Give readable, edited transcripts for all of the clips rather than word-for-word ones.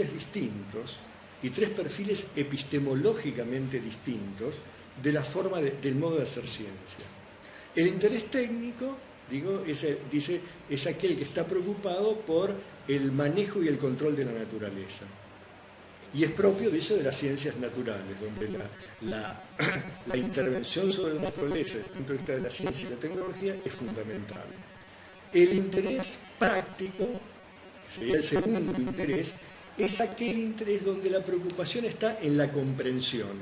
distintos y tres perfiles epistemológicamente distintos de la forma del modo de hacer ciencia. El interés técnico, digo, es aquel que está preocupado por el manejo y el control de la naturaleza. Y es propio, dice, de las ciencias naturales, donde la intervención sobre la naturaleza desde el punto de vista de la ciencia y la tecnología es fundamental. El interés práctico, que sería el segundo interés, es aquel interés donde la preocupación está en la comprensión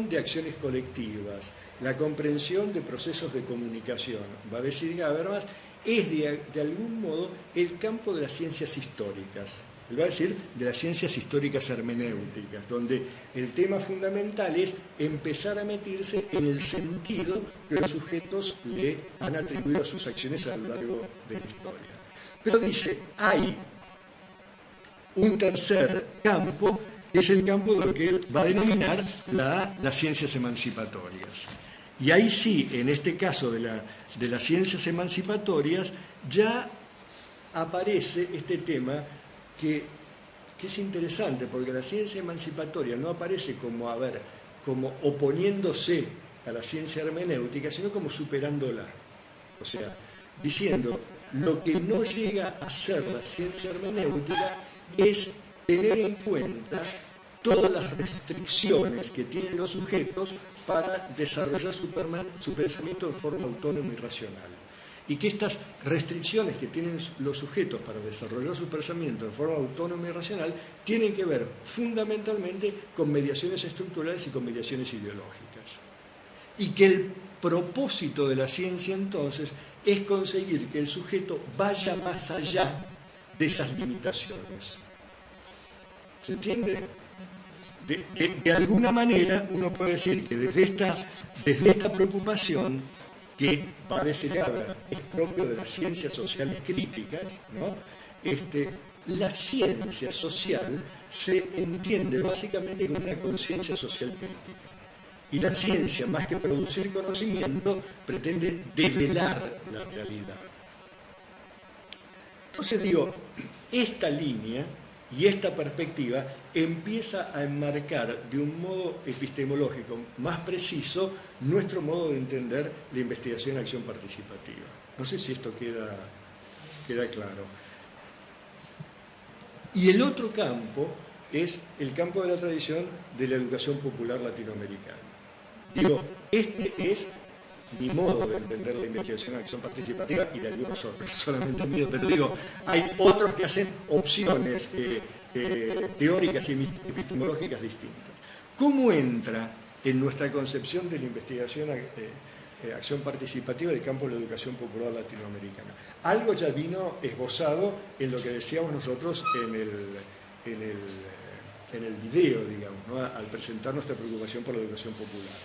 de acciones colectivas, la comprensión de procesos de comunicación. Va a decir Habermas, es de algún modo el campo de las ciencias históricas. Él va a decir de las ciencias históricas hermenéuticas, donde el tema fundamental es empezar a meterse en el sentido que los sujetos le han atribuido a sus acciones a lo largo de la historia. Pero dice, hay un tercer campo, que es el campo de lo que él va a denominar las ciencias emancipatorias. Y ahí sí, en este caso de las ciencias emancipatorias, ya aparece este tema que es interesante, porque la ciencia emancipatoria no aparece como oponiéndose a la ciencia hermenéutica, sino como superándola. O sea, diciendo, lo que no llega a ser la ciencia hermenéutica es tener en cuenta todas las restricciones que tienen los sujetos para desarrollar su pensamiento de forma autónoma y racional. Y que estas restricciones que tienen los sujetos para desarrollar su pensamiento de forma autónoma y racional tienen que ver fundamentalmente con mediaciones estructurales y con mediaciones ideológicas. Y que el propósito de la ciencia entonces es conseguir que el sujeto vaya más allá de esas limitaciones. ¿Se entiende? De alguna manera uno puede decir que desde esta preocupación, que parece que ahora es propio de las ciencias sociales críticas, ¿no? La ciencia social se entiende básicamente como una conciencia social crítica. Y la ciencia, más que producir conocimiento, pretende develar la realidad. Entonces digo, esta línea y esta perspectiva empieza a enmarcar de un modo epistemológico más preciso nuestro modo de entender la investigación en acción participativa. No sé si esto queda claro. Y el otro campo es el campo de la tradición de la educación popular latinoamericana. Digo, este es mi modo de entender la investigación en acción participativa y de algunos otros, solamente mío, pero digo, hay otros que hacen opciones teóricas y epistemológicas distintas. ¿Cómo entra en nuestra concepción de la investigación acción participativa del campo de la educación popular latinoamericana? Algo ya vino esbozado en lo que decíamos nosotros en el video, digamos, ¿no? Al presentar nuestra preocupación por la educación popular.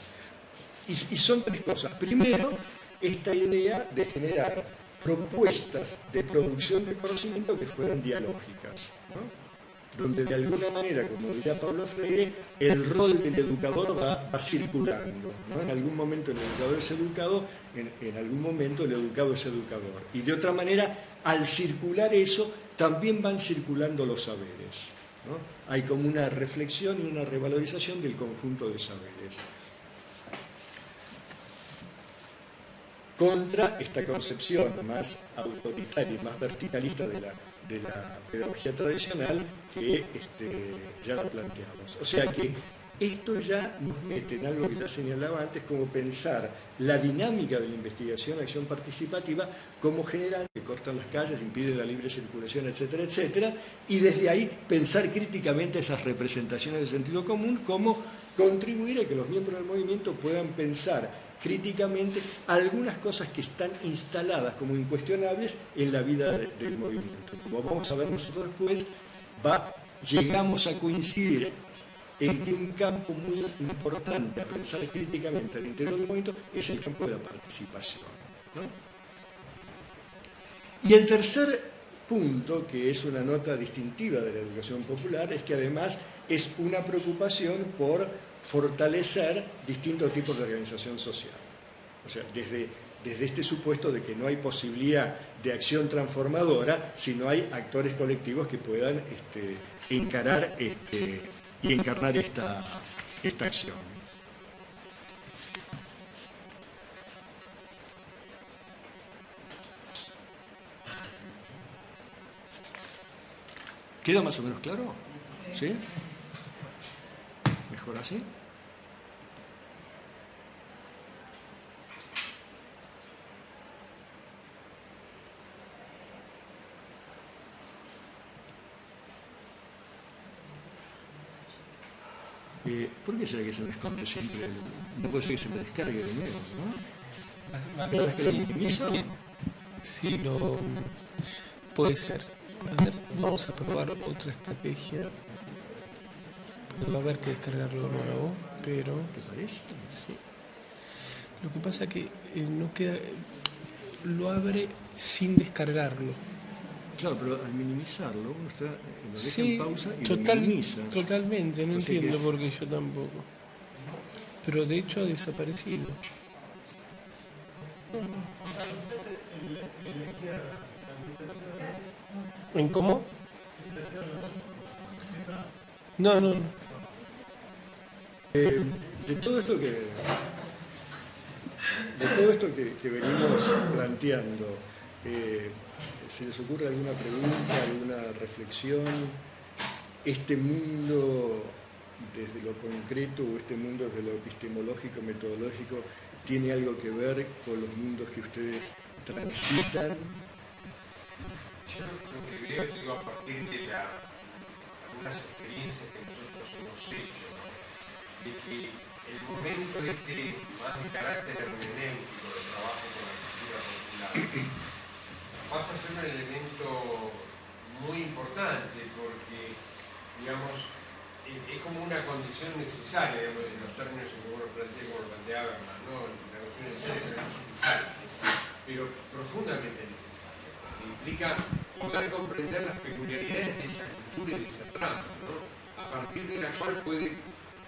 Y son tres cosas. Primero, esta idea de generar propuestas de producción de conocimiento que fueran dialógicas, ¿no? Donde de alguna manera, como diría Pablo Freire, el rol del educador va circulando, ¿no? En algún momento el educador es educado, en algún momento el educado es educador. Y de otra manera, al circular eso, también van circulando los saberes, ¿no? Hay como una reflexión y una revalorización del conjunto de saberes. Contra esta concepción más autoritaria y más verticalista de la pedagogía tradicional que ya la planteamos. O sea que esto ya nos mete en algo que ya señalaba antes, como pensar la dinámica de la investigación, acción participativa, como generan que cortan las calles, impiden la libre circulación, etcétera, etcétera, y desde ahí pensar críticamente esas representaciones de sentido común, como contribuir a que los miembros del movimiento puedan pensar críticamente algunas cosas que están instaladas como incuestionables en la vida del movimiento. Como vamos a ver nosotros después, llegamos a coincidir en que un campo muy importante a pensar críticamente al interior del movimiento es el campo de la participación, ¿no? Y el tercer punto, que es una nota distintiva de la educación popular, es que además es una preocupación por fortalecer distintos tipos de organización social. O sea, desde este supuesto de que no hay posibilidad de acción transformadora si no hay actores colectivos que puedan encarar y encarnar esta acción. ¿Queda más o menos claro? ¿Sí? ¿Mejor así? ¿Por qué será que se me esconde siempre? No puede ser que se me descargue de nuevo, ¿no? Sí, puede ser. A ver, vamos a probar otra estrategia. Va a haber que descargarlo de nuevo, pero... ¿Te parece? Sí. Lo que pasa es que no queda... Lo abre sin descargarlo. Claro, pero al minimizarlo, uno lo deja Sí, en pausa y lo minimiza. Totalmente, no entiendo por qué yo tampoco. Pero de hecho ha desaparecido. ¿En cómo? No. De todo esto que venimos planteando, ¿se les ocurre alguna pregunta, alguna reflexión? ¿Este mundo desde lo concreto o este mundo desde lo epistemológico, metodológico, tiene algo que ver con los mundos que ustedes transitan? Yo lo que veo, digo, a partir de algunas experiencias que nosotros hemos hecho, ¿no? De que el momento más de carácter hermenéutico del trabajo con la cultura popular pasa a ser un elemento muy importante porque, digamos, es como una condición necesaria, digamos, en los términos en que uno plantea, como lo planteaba Berman, ¿no? La condición necesaria pero no suficiente, pero profundamente necesaria, porque implica poder comprender las peculiaridades de esa cultura y de esa trama, ¿no? A partir de la cual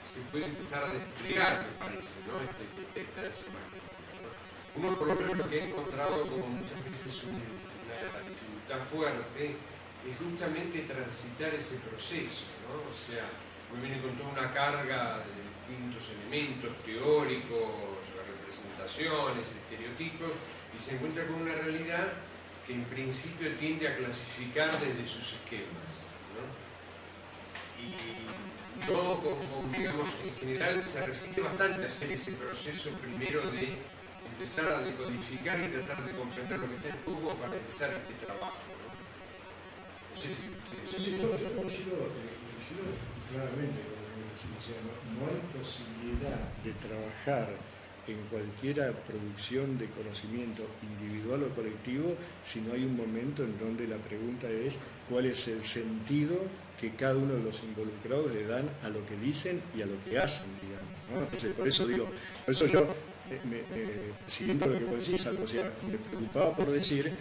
se puede empezar a desplegar, me parece, ¿no? Esta semántica, ¿no? Uno por lo menos lo que ha encontrado como muchas veces una dificultad fuerte es justamente transitar ese proceso, ¿no? O sea, uno viene con toda una carga de distintos elementos teóricos, representaciones, estereotipos, y se encuentra con una realidad que en principio tiende a clasificar desde sus esquemas, ¿no? Y todo, digamos, en general se resiste bastante a hacer ese proceso primero de empezar a decodificar y tratar de comprender lo que está en juego para empezar este trabajo, ¿no? No sé si yo claramente, no hay posibilidad de trabajar en cualquier producción de conocimiento individual o colectivo si no hay un momento en donde la pregunta es cuál es el sentido que cada uno de los involucrados le dan a lo que dicen y a lo que hacen, digamos, ¿no? Entonces, por eso yo, siguiendo lo que vos decís, o sea, me preocupaba por decir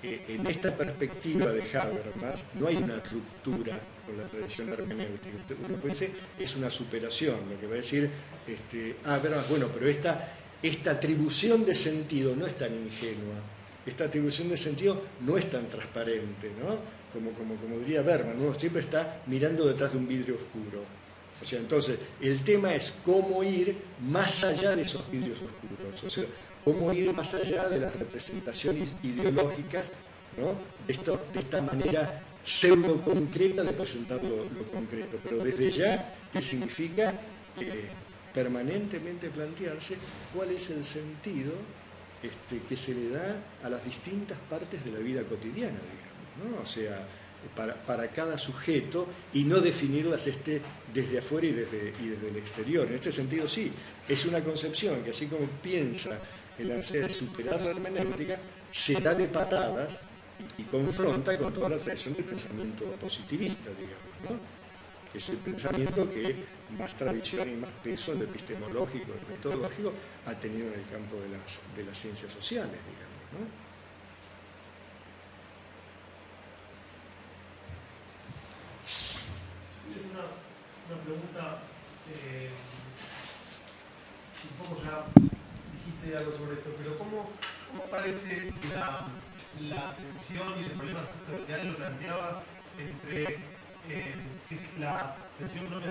en esta perspectiva de Habermas no hay una ruptura con la tradición hermenéutica. Uno puede decir, es una superación, lo que va a decir, bueno, pero esta atribución de sentido no es tan ingenua, esta atribución de sentido no es tan transparente, ¿no? Como diría Berman, uno siempre está mirando detrás de un vidrio oscuro. O sea, entonces, el tema es cómo ir más allá de esos vidrios oscuros, o sea, cómo ir más allá de las representaciones ideológicas, ¿no? De esta manera pseudo concreta de presentar lo concreto, pero desde ya, ¿qué significa? Permanentemente plantearse cuál es el sentido que se le da a las distintas partes de la vida cotidiana, digamos, ¿no? O sea, para cada sujeto y no definirlas desde afuera y desde el exterior. En este sentido, sí, es una concepción que así como piensa en la necesidad de superar la hermenéutica, se da de patadas y confronta con toda la tradición del pensamiento positivista, digamos, ¿no? Es el pensamiento que más tradición y más peso en lo epistemológico, en lo metodológico, ha tenido en el campo de las ciencias sociales, digamos, ¿no? Es una pregunta, un poco ya dijiste algo sobre esto, pero ¿cómo ¿Cómo parece que la tensión y el problema que Ariel planteaba entre que es la tensión propia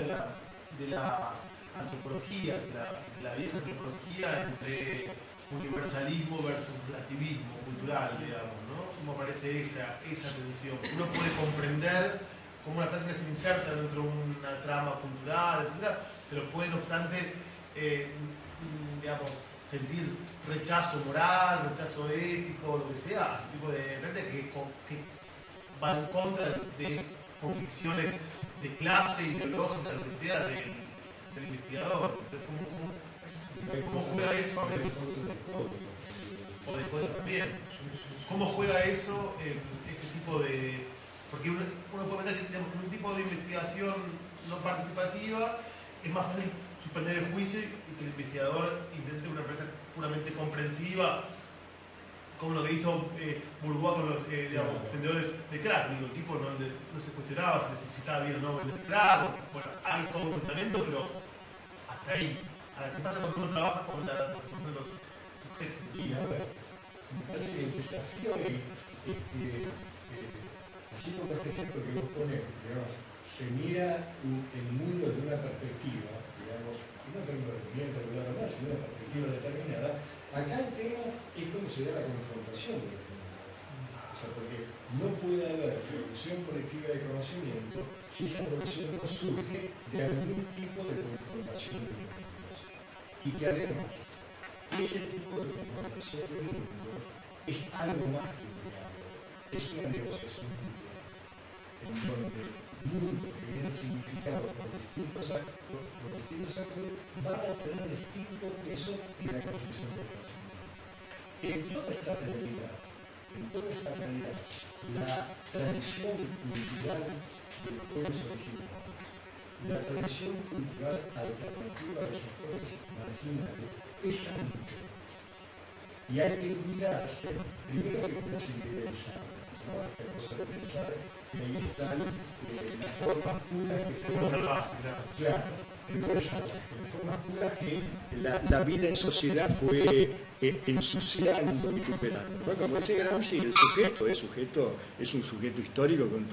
de la antropología, de la vieja antropología entre universalismo versus relativismo cultural, digamos, ¿no? ¿Cómo aparece esa tensión? Uno puede comprender cómo la práctica se inserta dentro de una trama cultural, etcétera, pero puede, no obstante, digamos, sentir rechazo moral, rechazo ético, lo que sea, a ese tipo de práctica que va en contra de convicciones de clase, ideológica, lo que sea, del investigador. ¿Cómo juega eso? O de código también. ¿Cómo juega eso este tipo de...? Porque uno puede pensar que, digamos, que un tipo de investigación no participativa es más fácil suspender el juicio y que el investigador intente una empresa puramente comprensiva, como lo que hizo Bourgois con los vendedores de crack. Digo, el tipo no se cuestionaba si estaba bien o no vender crack. Bueno, hay todo un cuestionamiento, pero hasta ahí. ¿Qué pasa cuando uno trabaja con los sujetos? Y a ver, me parece que el desafío es que, así como este ejemplo que vos ponés, digamos, se mira el mundo desde una perspectiva, digamos, no tengo bien regular o más, sino una perspectiva determinada. Acá el tema es cómo se da la confrontación de los mundos. O sea, porque no puede haber producción colectiva de conocimiento si esa producción no surge de algún tipo de confrontación de los mundos. Y que además, ese tipo de confrontación de los mundos es algo más que un diálogo, es una negociación mundial, en donde mundos que vienen significados por distintos actores van a tener distinto peso en la construcción del conocimiento. En toda esta realidad, la tradición cultural de los pueblos originarios, la tradición cultural alternativa de los sectores marginales es mucho. Y hay que cuidarse, primero que no se idealizar, ¿no? Esta cosa de pensar que ahí están las formas puras que fueron salvajes, claro, las formas puras que la vida en sociedad fue ensuciando, vituperando, ¿no? Como dice Gramsci, el sujeto es un sujeto histórico con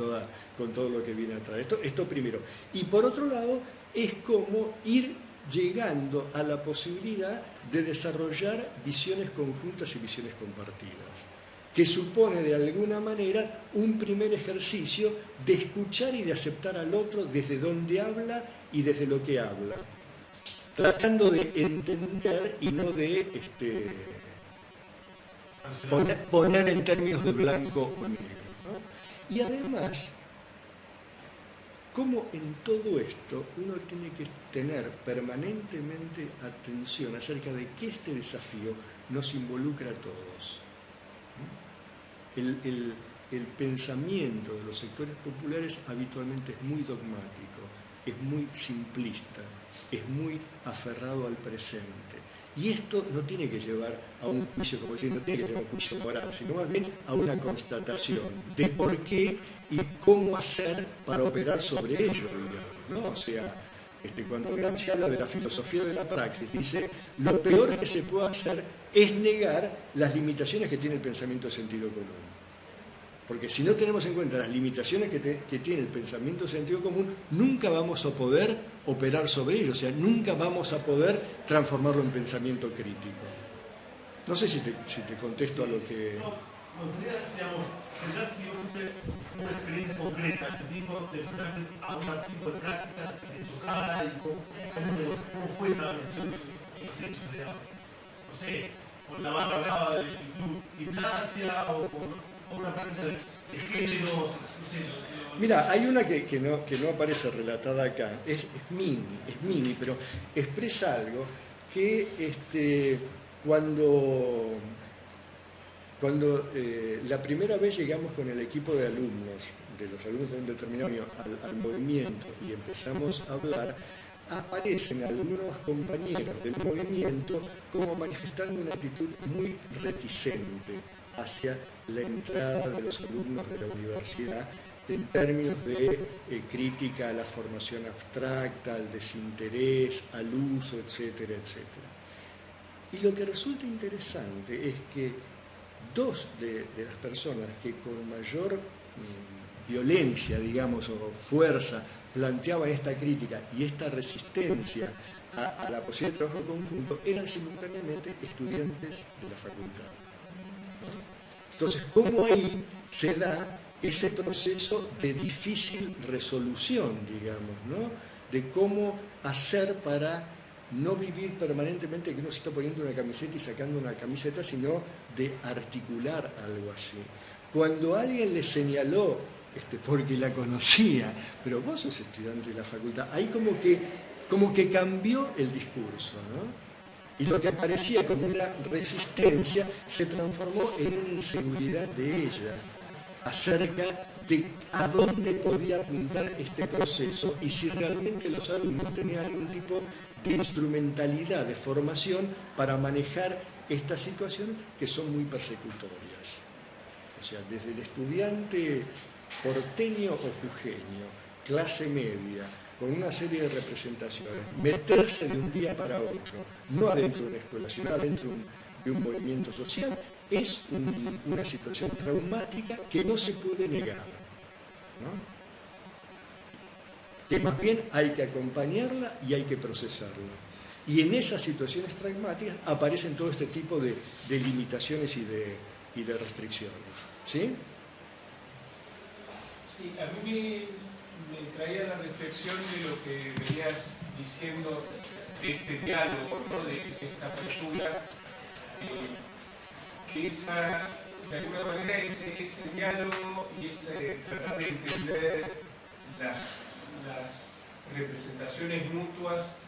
todo lo que viene atrás. Esto primero. Y por otro lado, es como ir llegando a la posibilidad de desarrollar visiones conjuntas y visiones compartidas, que supone de alguna manera un primer ejercicio de escuchar y de aceptar al otro desde donde habla y desde lo que habla, tratando de entender y no de poner en términos de blanco o negro, ¿no? Y además, como en todo esto uno tiene que tener permanentemente atención acerca de que este desafío nos involucra a todos. El pensamiento de los sectores populares habitualmente es muy dogmático, es muy simplista, es muy aferrado al presente. Y esto no tiene que llevar a un juicio, como decir, no tiene que llevar a un juicio moral, sino más bien a una constatación de por qué y cómo hacer para operar sobre ello, digamos, ¿no? O sea, cuando Gramsci habla de la filosofía de la praxis, dice, lo peor que se puede hacer es negar las limitaciones que tiene el pensamiento de sentido común. Porque si no tenemos en cuenta las limitaciones que tiene el pensamiento de sentido común, nunca vamos a poder operar sobre ello, o sea, nunca vamos a poder transformarlo en pensamiento crítico. No sé si te contesto a lo que... No, me gustaría, digamos, pensar si usted una experiencia concreta, el tipo de enfrentarse a un tipo de práctica de chocada y cómo fue esa versión de los hechos, digamos. No sé, con la barra brava del club gimnasia o con una práctica de géneros, no sé. Mira, hay una que no aparece relatada acá, es mini, pero expresa algo que cuando la primera vez llegamos con el equipo de los alumnos de un determinado año al movimiento y empezamos a hablar, aparecen algunos compañeros del movimiento como manifestando una actitud muy reticente hacia la entrada de los alumnos de la universidad en términos de crítica a la formación abstracta, al desinterés, al uso, etcétera, etcétera. Y lo que resulta interesante es que dos de las personas que con mayor violencia, digamos, o fuerza planteaban esta crítica y esta resistencia a la posibilidad de trabajo conjunto eran simultáneamente estudiantes de la facultad. Entonces, ¿cómo ahí se da ese proceso de difícil resolución, digamos, ¿no? De cómo hacer para no vivir permanentemente que uno se está poniendo una camiseta y sacando una camiseta, sino de articular algo así? Cuando alguien le señaló, porque la conocía, pero vos sos estudiante de la facultad, ahí como que cambió el discurso, ¿no? Y lo que parecía como una resistencia se transformó en una inseguridad de ella acerca de a dónde podía apuntar este proceso y si realmente los alumnos tenían algún tipo de instrumentalidad, de formación para manejar estas situaciones que son muy persecutorias. O sea, desde el estudiante porteño o jujeño, clase media, con una serie de representaciones, meterse de un día para otro, no adentro de una escuela, sino adentro de un movimiento social, es una situación traumática que no se puede negar, ¿no? Que más bien hay que acompañarla y hay que procesarla. Y en esas situaciones traumáticas aparecen todo este tipo de limitaciones y de restricciones. ¿Sí? Sí, a mí me traía la reflexión de lo que venías diciendo de este diálogo, ¿no? De esta apertura, que de alguna manera ese diálogo y ese tratar de entender las representaciones mutuas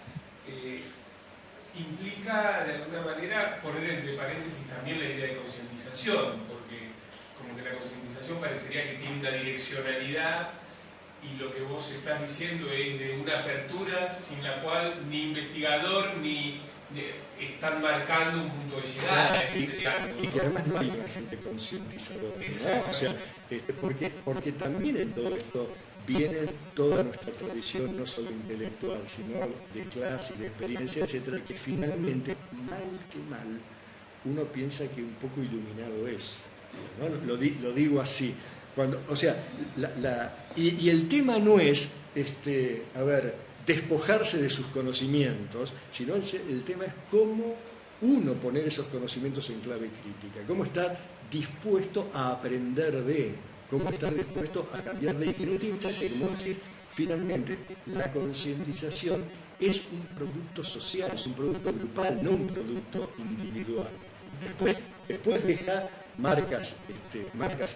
implica de alguna manera poner entre paréntesis también la idea de concientización, porque como que la concientización parecería que tiene una direccionalidad y lo que vos estás diciendo es de una apertura sin la cual ni investigador ni están marcando un punto de llegada. Y que además no hay una gente concientizadora, ¿no? O sea, porque también en todo esto viene toda nuestra tradición, no solo intelectual, sino de clase, de experiencia, etcétera, que finalmente, mal que mal, uno piensa que un poco iluminado es, ¿no? Lo digo así. O sea, y el tema no es, despojarse de sus conocimientos, sino el tema es cómo uno poner esos conocimientos en clave crítica, cómo estar dispuesto a aprender cómo estar dispuesto a cambiar de y en última instancia, como decís, finalmente la concientización es un producto social, es un producto grupal, no un producto individual. Después deja marcas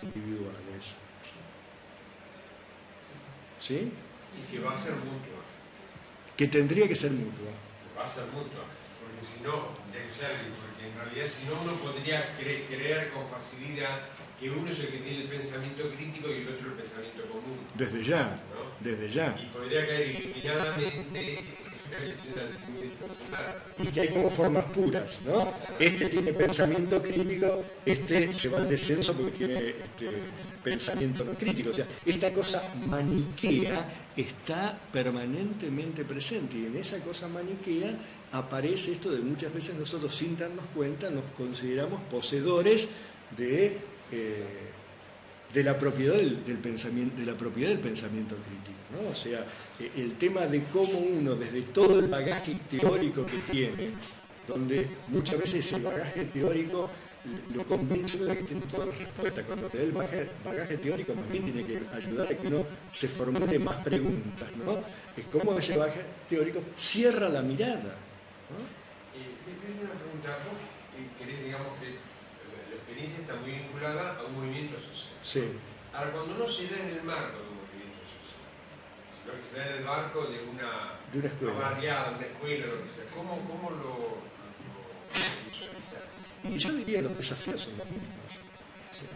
individuales. ¿Sí? Y que va a ser mutua. Que tendría que ser mutua. Que va a ser mutua, porque si no, porque en realidad si no uno podría creer con facilidad que uno es el que tiene el pensamiento crítico y el otro el pensamiento común. Desde ya, ¿no? Desde ya. Y podría caer iluminadamente y que hay como formas puras, ¿no? Este tiene pensamiento crítico, este se va al descenso porque tiene pensamiento no crítico. O sea, esta cosa maniquea está permanentemente presente y en esa cosa maniquea aparece esto de muchas veces nosotros sin darnos cuenta nos consideramos poseedores de la propiedad del pensamiento, crítico, ¿no? O sea, el tema de cómo uno, desde todo el bagaje teórico que tiene, donde muchas veces el bagaje teórico lo convence de que tiene todas las respuestas, cuando te da el bagaje teórico más bien tiene que ayudar a que uno se formule más preguntas, ¿no? Es como ese bagaje teórico cierra la mirada, ¿no? Me tengo una pregunta. ¿Vos querés, digamos, que la experiencia está muy vinculada a un movimiento social? Sí. Ahora, cuando no se da en el marco de un movimiento social, sino que se da en el marco de una escuela, barriada, una escuela, lo que sea, ¿cómo lo visualizás? Y yo diría que los desafíos son los mismos. Sí.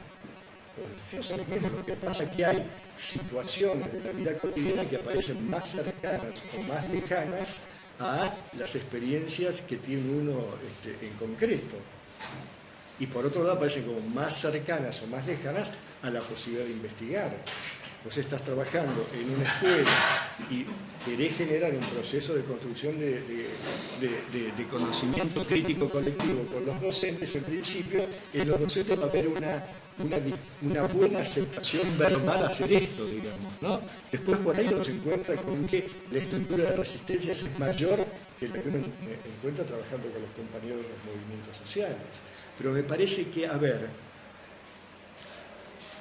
Los desafíos son los mismos. Lo que pasa es que hay situaciones de la vida cotidiana que aparecen más cercanas o más lejanas a las experiencias que tiene uno en concreto. Y por otro lado aparecen como más cercanas o más lejanas a la posibilidad de investigar. vos estás trabajando en una escuela y querés generar un proceso de construcción de conocimiento crítico colectivo con los docentes, en principio en los docentes va a haber una buena aceptación verbal a hacer esto, digamos, ¿no? Después por ahí uno se encuentra con que la estructura de resistencias es mayor que la que uno encuentra trabajando con los compañeros de los movimientos sociales. Pero me parece que, a ver,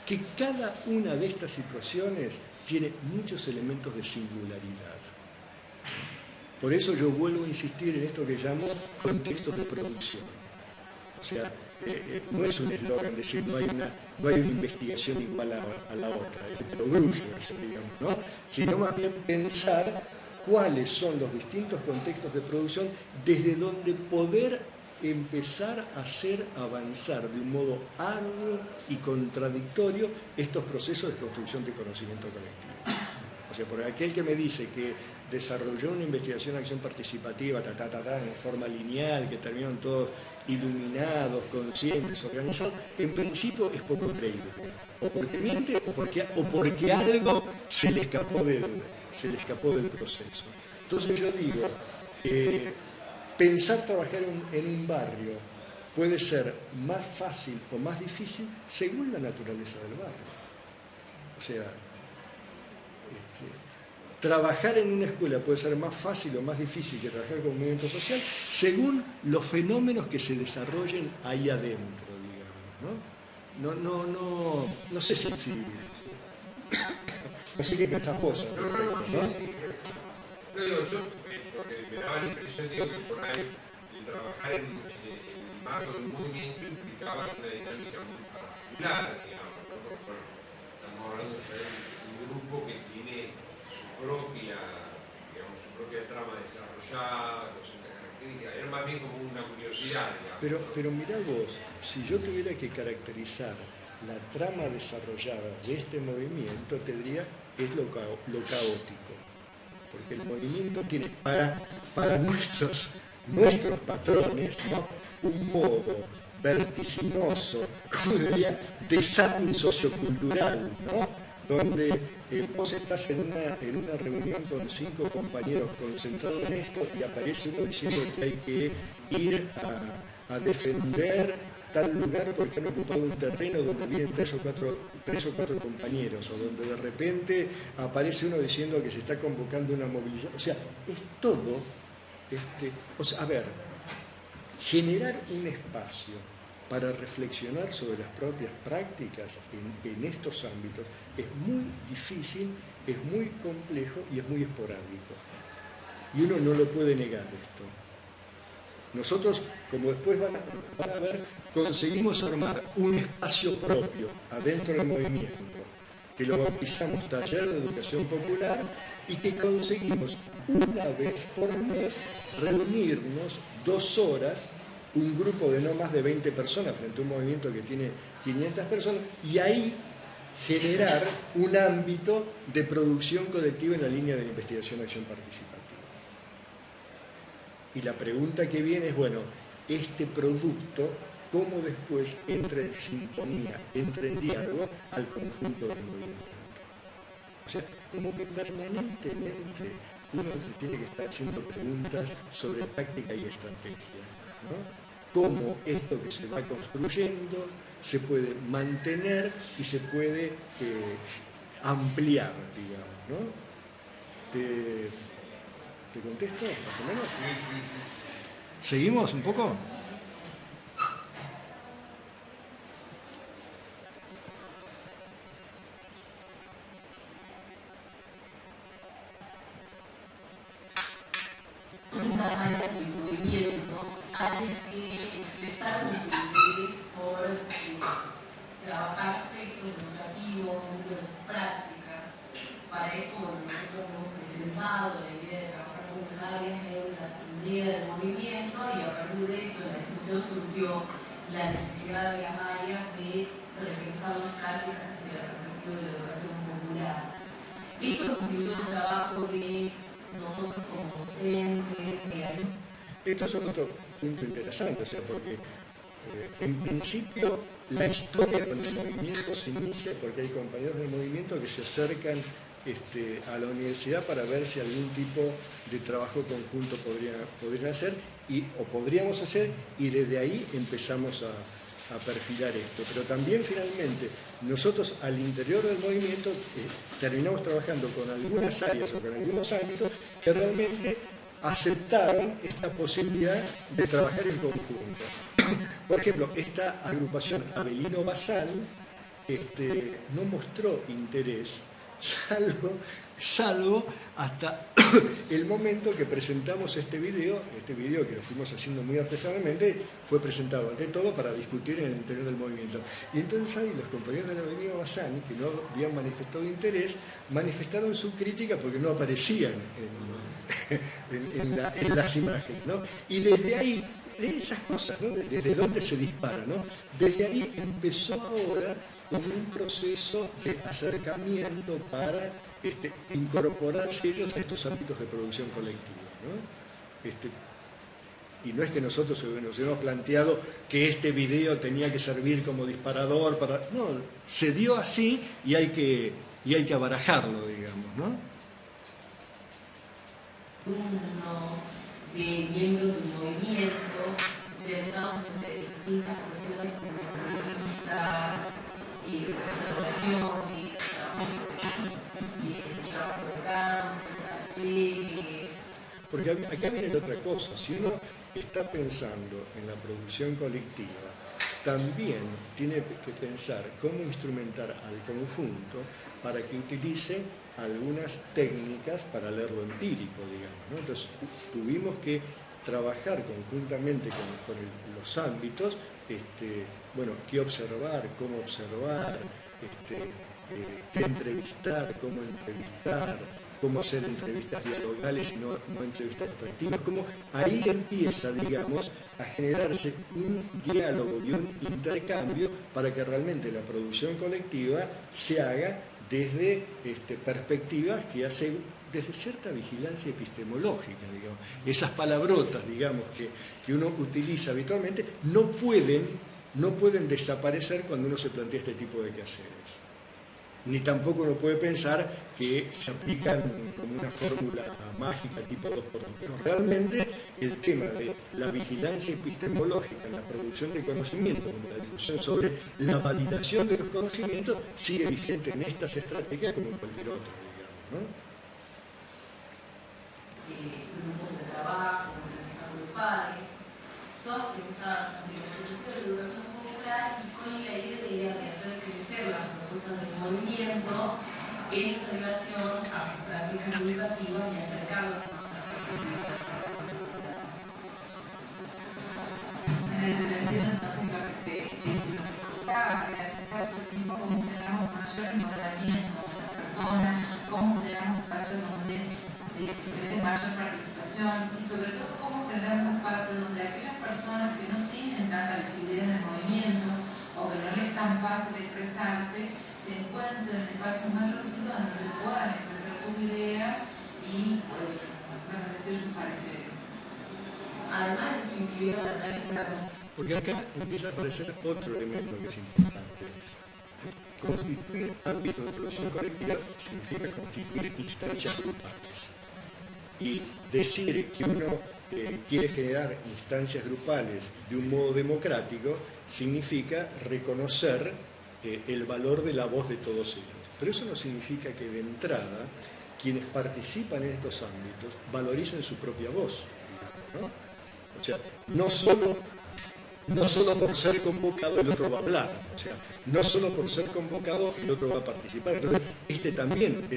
que cada una de estas situaciones tiene muchos elementos de singularidad. Por eso yo vuelvo a insistir en esto que llamo contextos de producción. O sea, no es un eslogan decir no hay una investigación igual a la otra, es el progrullo, digamos, ¿no? Sino más bien pensar cuáles son los distintos contextos de producción desde donde poder empezar a hacer avanzar de un modo arduo y contradictorio estos procesos de construcción de conocimiento colectivo. O sea, por aquel que me dice que desarrolló una investigación de acción participativa, en forma lineal, que terminaron todos iluminados, conscientes, organizados, en principio es poco creíble. O porque miente o porque algo se le escapó del proceso. Entonces yo digo, pensar trabajar en un barrio puede ser más fácil o más difícil según la naturaleza del barrio. O sea, trabajar en una escuela puede ser más fácil o más difícil que trabajar con un movimiento social según los fenómenos que se desarrollen ahí adentro, digamos, ¿no? No sé si no sé qué pensás vos. No digo yo, porque me daba la impresión, digo, que por ahí el trabajar en el marco del movimiento implicaba una dinámica muy particular, digamos, ¿no? Porque, estamos hablando de un grupo que tiene su propia trama desarrollada, con ciertas características, era más bien como una curiosidad, digamos. Pero mirá vos, si yo tuviera que caracterizar la trama desarrollada de este movimiento, te diría es lo caótico. Porque el movimiento tiene para nuestros patrones, ¿no? Un modo vertiginoso, como diría, desastre sociocultural, ¿no? Donde vos estás en una reunión con 5 compañeros concentrados en esto y aparece uno diciendo que hay que ir a defender tal lugar porque han ocupado un terreno donde vienen tres o cuatro compañeros, o donde de repente aparece uno diciendo que se está convocando una movilización. O sea, es todo, a ver, generar un espacio para reflexionar sobre las propias prácticas en estos ámbitos es muy difícil, es muy complejo y es muy esporádico. Y uno no lo puede negar esto. Nosotros, como después van a ver, conseguimos armar un espacio propio adentro del movimiento, que lo bautizamos Taller de Educación Popular y que conseguimos una vez por mes reunirnos 2 horas, un grupo de no más de 20 personas frente a un movimiento que tiene 500 personas, y ahí generar un ámbito de producción colectiva en la línea de la investigación de acción participativa. Y la pregunta que viene es, bueno, este producto, ¿cómo después entra en sintonía, entra en diálogo al conjunto del movimiento? O sea, como que permanentemente uno se tiene que estar haciendo preguntas sobre táctica y estrategia, ¿no? Cómo esto que se va construyendo se puede mantener y se puede ampliar, digamos, ¿no? ¿Te contesto, más o menos? Sí. ¿Seguimos un poco? Antes que expresaron su interés por trabajar aspectos educativos dentro de sus prácticas. Para esto, bueno, nosotros hemos presentado la idea de trabajar con varias en la asamblea del movimiento, y a partir de esto, en la discusión surgió la necesidad de las áreas de repensar las prácticas desde la perspectiva de la educación popular. Esto concluyó el trabajo de nosotros como docentes, Esto es otro punto interesante, o sea, porque En principio, la historia con el movimiento se inicia porque hay compañeros del movimiento que se acercan a la universidad para ver si algún tipo de trabajo conjunto podrían hacer o podríamos hacer, y desde ahí empezamos a perfilar esto. Pero también finalmente nosotros al interior del movimiento terminamos trabajando con algunas áreas o con algunos ámbitos que realmente aceptaron esta posibilidad de trabajar en conjunto. Por ejemplo, esta agrupación Avelino Bazán no mostró interés, salvo hasta el momento que presentamos este video que lo fuimos haciendo muy artesanalmente, fue presentado ante todo para discutir en el interior del movimiento. Y entonces ahí los compañeros de la Avenida Bazán, que no habían manifestado interés, manifestaron su crítica porque no aparecían en las imágenes, ¿no? Y desde ahí, de esas cosas, ¿no? Desde dónde se dispara, ¿no? Desde ahí empezó ahora un proceso de acercamiento para incorporarse ellos a estos ámbitos de producción colectiva, ¿no? Y no es que nosotros nos hubiéramos planteado que este video tenía que servir como disparador para... No, se dio así y hay que abarajarlo, digamos, ¿no? Unos de miembros del movimiento, interesados en distintas cuestiones feministas, observaciones, trabajo de campo, talleres. Porque acá viene otra cosa, si uno está pensando en la producción colectiva, también tiene que pensar cómo instrumentar al conjunto para que utilice algunas técnicas para leer lo empírico, digamos, ¿no? Entonces tuvimos que trabajar conjuntamente con los ámbitos, bueno, qué observar, cómo observar, qué entrevistar, cómo hacer entrevistas dialogales y no entrevistas extractivas, como ahí empieza, digamos, a generarse un diálogo y un intercambio para que realmente la producción colectiva se haga desde perspectivas que hacen desde cierta vigilancia epistemológica, digamos. Esas palabrotas, digamos, que uno utiliza habitualmente, no pueden desaparecer cuando uno se plantea este tipo de quehaceres. Ni tampoco uno puede pensar que se aplican como una fórmula mágica tipo 2x2. Pero realmente el tema de la vigilancia epistemológica en la producción de conocimiento, como la discusión sobre la validación de los conocimientos, sigue vigente en estas estrategias como en cualquier otra, digamos, ¿no? Grupos de trabajo, grupales, todas pensadas en el proyecto de educación popular y con la idea de hacer crecer las propuestas del movimiento en relación a sus prácticas educativas y acercarlas a las prácticas educativas. En ese sentido, entonces, lo que se impulsaba era todo el tiempo cómo generamos mayor empoderamiento de las personas, cómo generamos espacios donde se genere mayor participación y sobre todo cómo generar un espacio donde aquellas personas que no tienen tanta visibilidad en el movimiento o que no les es tan fácil expresarse, se encuentren en espacios más reducidos donde puedan expresar sus ideas y decir sus pareceres. Además, incluir la análisis. Porque acá empieza a aparecer otro elemento que es importante. Constituir ámbitos de producción colectiva significa constituir instancias grupales. Y decir que uno quiere generar instancias grupales de un modo democrático significa reconocer el valor de la voz de todos ellos. Pero eso no significa que de entrada quienes participan en estos ámbitos valoricen su propia voz, ¿no? O sea, no solo por ser convocado el otro va a hablar, o sea, no solo por ser convocado el otro va a participar. Entonces, este también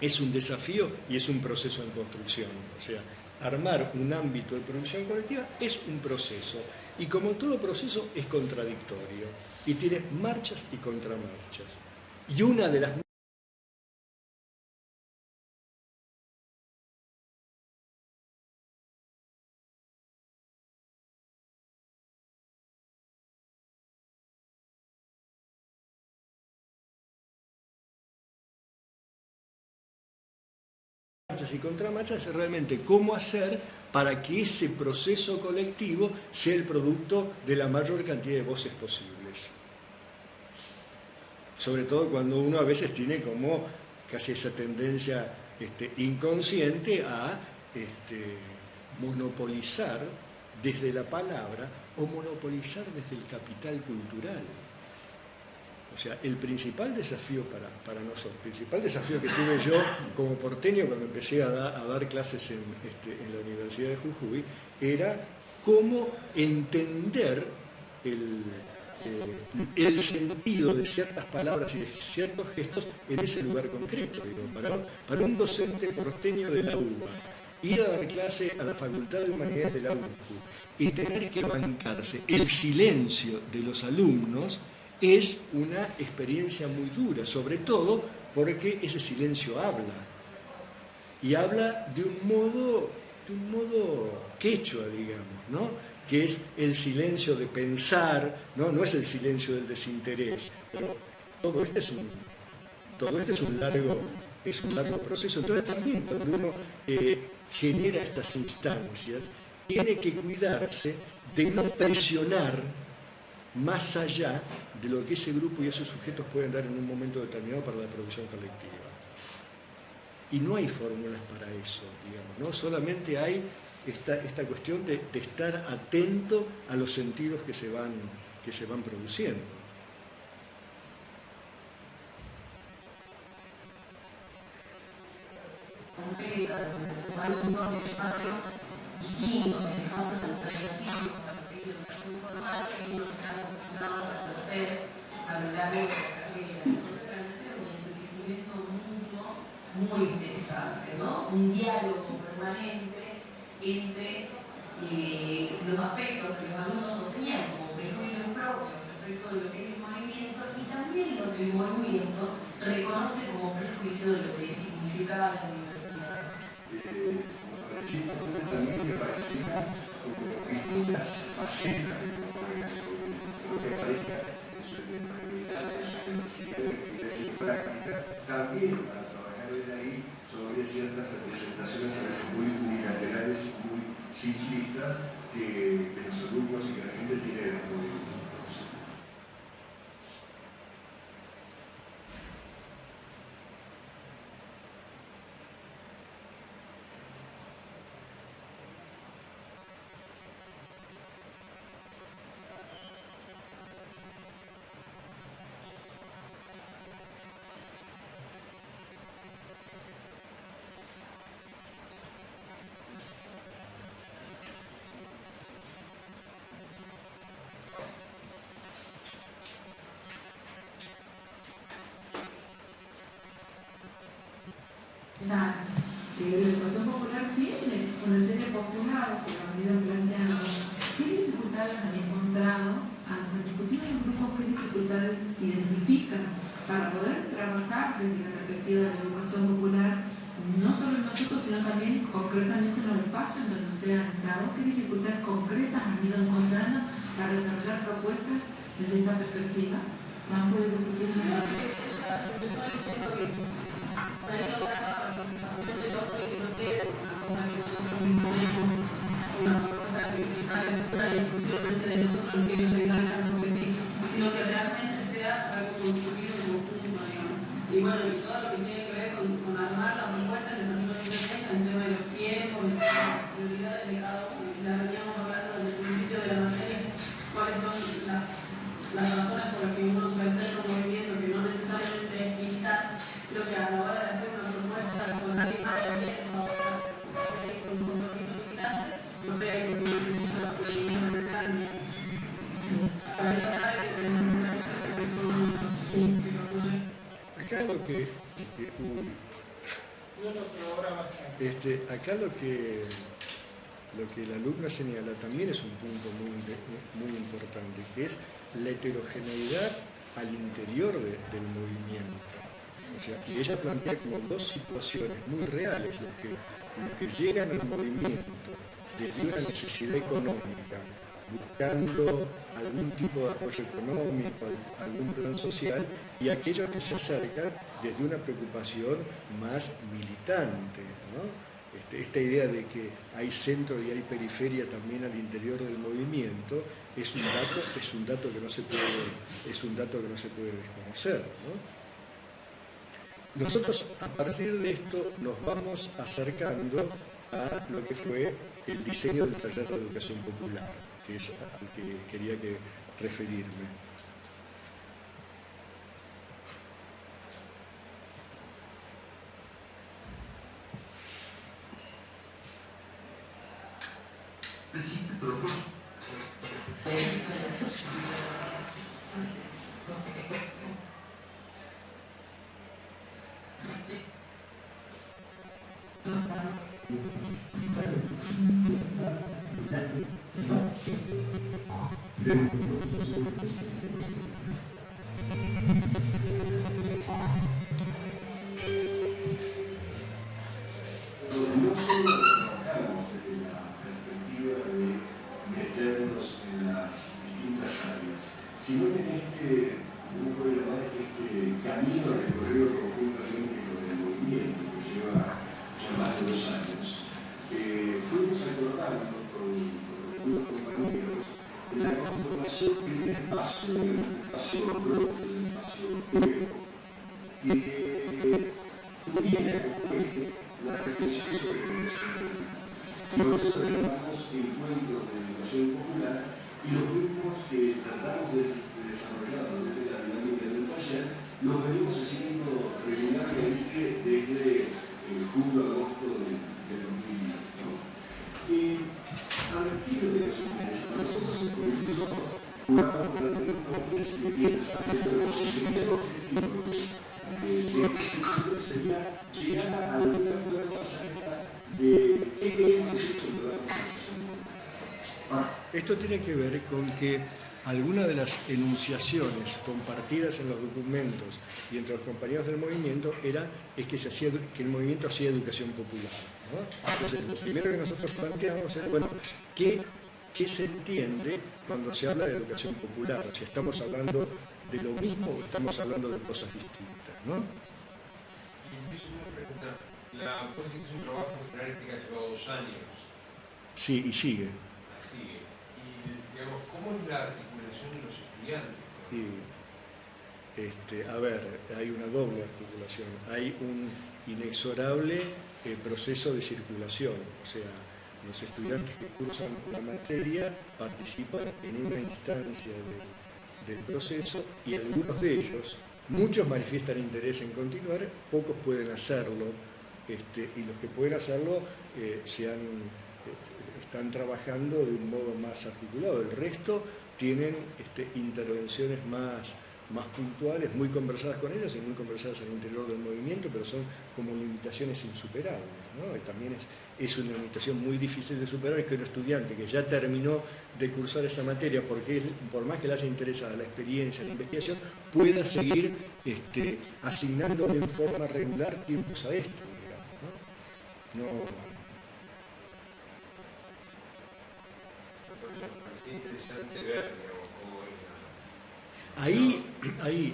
es un desafío y es un proceso en construcción. O sea, armar un ámbito de producción colectiva es un proceso y como todo proceso es contradictorio y tiene marchas y contramarchas. Y una de las marchas y contramarchas es realmente cómo hacer para que ese proceso colectivo sea el producto de la mayor cantidad de voces posibles. Sobre todo cuando uno a veces tiene como casi esa tendencia inconsciente a monopolizar desde la palabra o monopolizar desde el capital cultural. O sea, el principal desafío para nosotros, el principal desafío que tuve yo como porteño cuando empecé a dar clases en la Universidad de Jujuy, era cómo entender el sentido de ciertas palabras y de ciertos gestos en ese lugar concreto. Digo, para un docente porteño de la UBA, ir a dar clase a la Facultad de Humanidades de la UNCU y tener que bancarse el silencio de los alumnos es una experiencia muy dura, sobre todo porque ese silencio habla. Y habla de un modo quechua, digamos, ¿no? Que es el silencio de pensar, no es el silencio del desinterés. Pero todo este es un largo proceso. Entonces también cuando uno genera estas instancias, tiene que cuidarse de no presionar más allá de lo que ese grupo y esos sujetos pueden dar en un momento determinado para la producción colectiva. Y no hay fórmulas para eso, digamos, ¿no? Solamente hay esta cuestión de estar atento a los sentidos que se van produciendo. Alumnos de espacios distintos, en espacios alternativos, para la educación formal, que uno está acostumbrado a conocer a lo largo de la carrera. Entonces, realmente es un enriquecimiento mutuo muy interesante, ¿no? Un diálogo permanente entre los aspectos que los alumnos sostenían como prejuicios propios respecto de lo que es el movimiento y también lo que el movimiento reconoce como prejuicio de lo que significaba la universidad. También me parecía como distintas facetas del movimiento. Lo que parezca eso de actividades, de práctica, también para trabajar desde ahí sobre ciertas representaciones a veces muy unilaterales y muy simplistas que los alumnos y que la gente tiene de los movimientos. Esa educación popular tiene una serie de postulados que lo han ido planteando. ¿Qué dificultades han encontrado? Han discutido en grupos qué dificultades identifican para poder trabajar desde la perspectiva de la educación popular, no solo en nosotros, sino también concretamente en los espacios en donde ustedes han estado? ¿Qué dificultades concretas han ido encontrando para desarrollar propuestas desde esta perspectiva? ¿Van a poder discutir? Para lograr la participación del otro y que no quede una cosa que nosotros imponemos, una propuesta que quizá le gusta exclusivamente de nosotros, que ellos se enganchan porque sí, sino que realmente sea algo construido en conjunto, digamos. Y bueno, y todo lo que tiene que ver con armar la propuesta en el camino de interés, el tema de los tiempos, las prioridades de cada uno. Ya veníamos hablando desde el principio de la materia, cuáles son las razones por las que uno se acerca a un movimiento, que no necesariamente es imitar, lo que a la hora de hacer una propuesta con alguien más de eso, o sea, con un compromiso militante, no sé, hay que necesita la posición de carne. Acá lo que el alumno señala también es un punto muy importante, que es la heterogeneidad al interior del movimiento. O sea, y ella plantea como dos situaciones muy reales, los que llegan al movimiento desde una necesidad económica, buscando algún tipo de apoyo económico, algún plan social, y aquellos que se acercan desde una preocupación más militante, ¿no? esta idea de que hay centro y hay periferia también al interior del movimiento es un dato que no se puede desconocer, ¿no? Nosotros a partir de esto nos vamos acercando a lo que fue el diseño del taller de educación popular, que es al que quería referirme. Esto tiene que ver con que algunas de las enunciaciones compartidas en los documentos y entre los compañeros del movimiento es que el movimiento hacía educación popular, ¿no? Entonces, lo primero que nosotros planteamos es, bueno, ¿qué se entiende cuando se habla de educación popular? Si estamos hablando de lo mismo o estamos hablando de cosas distintas, ¿no? La poesía es un trabajo de práctica que lleva 2 años. Sí, y sigue. Sigue. Y, digamos, ¿cómo es la articulación de los estudiantes? A ver, hay una doble articulación. Hay un inexorable proceso de circulación. O sea, los estudiantes que cursan la materia participan en una instancia del proceso y algunos de ellos, muchos manifiestan interés en continuar, pocos pueden hacerlo. Y los que pueden hacerlo están trabajando de un modo más articulado. El resto tienen intervenciones más puntuales, muy conversadas con ellas y muy conversadas al interior del movimiento, pero son como limitaciones insuperables, ¿no? Y también es una limitación muy difícil de superar, es que un estudiante que ya terminó de cursar esa materia, porque por más que le haya interesado la experiencia, la investigación, pueda seguir asignando en forma regular tiempos a esto. No. Es interesante ver, digamos, cómo es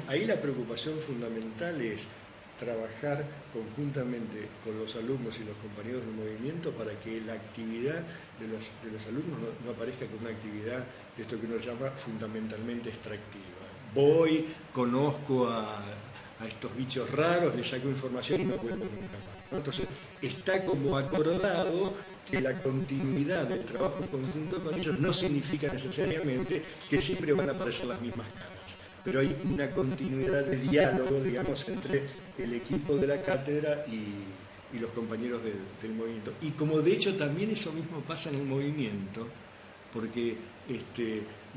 ahí la preocupación fundamental es trabajar conjuntamente con los alumnos y los compañeros del movimiento para que la actividad de los alumnos no aparezca como una actividad de esto que uno llama fundamentalmente extractiva. Voy, conozco a estos bichos raros, les saco información y no vuelvo nunca más. Entonces, está como acordado que la continuidad del trabajo conjunto con ellos no significa necesariamente que siempre van a aparecer las mismas caras, pero hay una continuidad de diálogo, digamos, entre el equipo de la cátedra y los compañeros del movimiento. Y como de hecho también eso mismo pasa en el movimiento, porque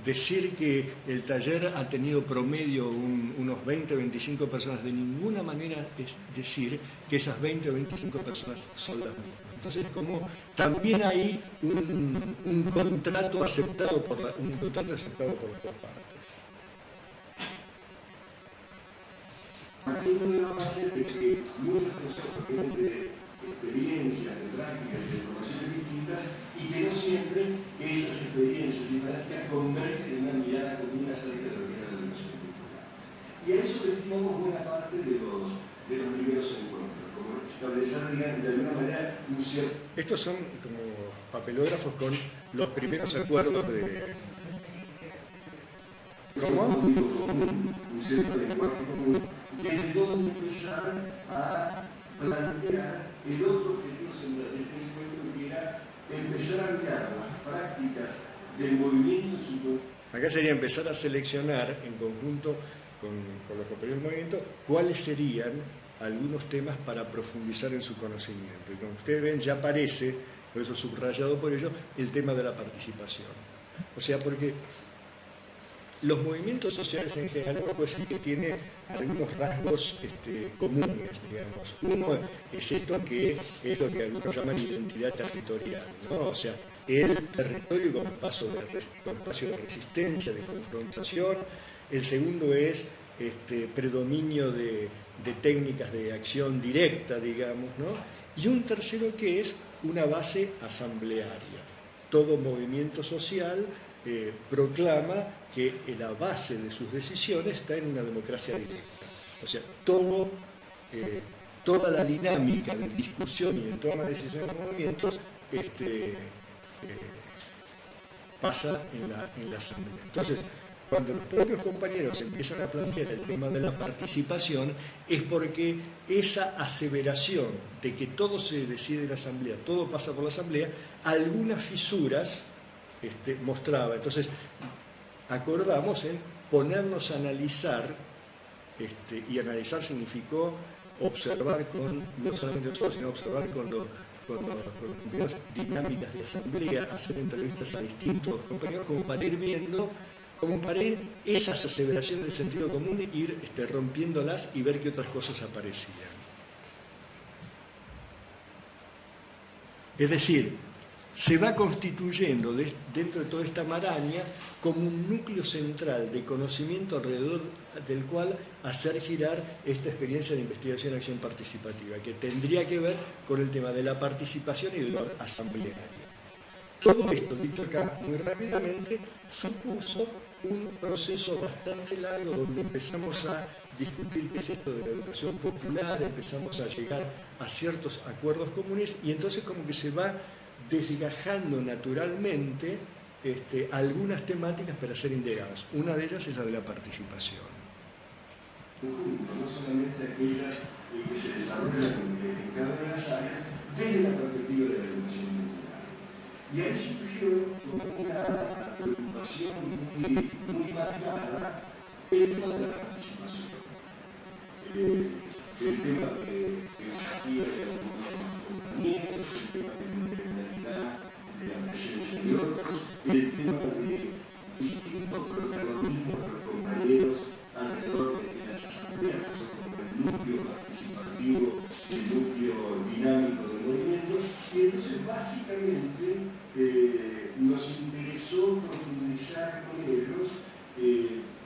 decir que el taller ha tenido promedio unos 20 o 25 personas, de ninguna manera es decir que esas 20 o 25 personas son las mismas. Entonces, como también hay un contrato aceptado por las dos partes. Aquí podemos hacer que muchas personas vienen de experiencias, de prácticas, de formaciones distintas y que no siempre esas experiencias y prácticas convergen en una mirada común acerca de lo que es la educación popular. Y a eso destinamos buena parte de los primeros encuentros, como establecer, digamos, de alguna manera un cierto... Estos son como papelógrafos con los primeros acuerdos de... ¿Cómo? Un cierto lenguaje común, desde donde empezar a plantear el otro objetivo central de este encuentro, que era empezar a mirar las prácticas del movimiento en su... Acá sería empezar a seleccionar en conjunto con los compañeros del movimiento cuáles serían algunos temas para profundizar en su conocimiento. Y como ustedes ven, ya aparece, por eso subrayado por ello, el tema de la participación. O sea, porque los movimientos sociales en general, uno puede decir que tiene algunos rasgos comunes, digamos. Uno es esto que es lo que algunos llaman identidad territorial, ¿no? O sea, el territorio como espacio de resistencia, de confrontación. El segundo es predominio de técnicas de acción directa, digamos, ¿no? Y un tercero que es una base asamblearia. Todo movimiento social proclama que la base de sus decisiones está en una democracia directa. O sea, toda la dinámica de discusión y de toma de decisiones de movimientos pasa en la asamblea. Entonces, cuando los propios compañeros empiezan a plantear el tema de la participación, es porque esa aseveración de que todo se decide en la asamblea, todo pasa por la asamblea, algunas fisuras mostraba. Entonces, acordamos en ponernos a analizar, y analizar significó observar no solamente nosotros, sino observar con los compañeros dinámicas de asamblea, hacer entrevistas a distintos compañeros, como para ir viendo, como para ir esas aseveraciones del sentido común, ir rompiéndolas y ver qué otras cosas aparecían. Es decir, se va constituyendo dentro de toda esta maraña como un núcleo central de conocimiento alrededor del cual hacer girar esta experiencia de investigación y acción participativa, que tendría que ver con el tema de la participación y de lo asambleario. Todo esto, dicho acá muy rápidamente, supuso un proceso bastante largo donde empezamos a discutir qué es esto de la educación popular, empezamos a llegar a ciertos acuerdos comunes y entonces como que se va desgajando naturalmente algunas temáticas para ser indagadas. Una de ellas es la de la participación. No solamente aquellas que se desarrollan en cada una de las áreas desde la perspectiva de la educación popular. Y ahí surgió una preocupación muy marcada el tema de la participación. El tema de empatía de los compañeros, el tema de la presencia de otros, el tema de distintos protagonismos de los compañeros alrededor de las asambleas, que son como el núcleo participativo, el núcleo dinámico del movimiento, y entonces básicamente nos interesó profundizar con ellos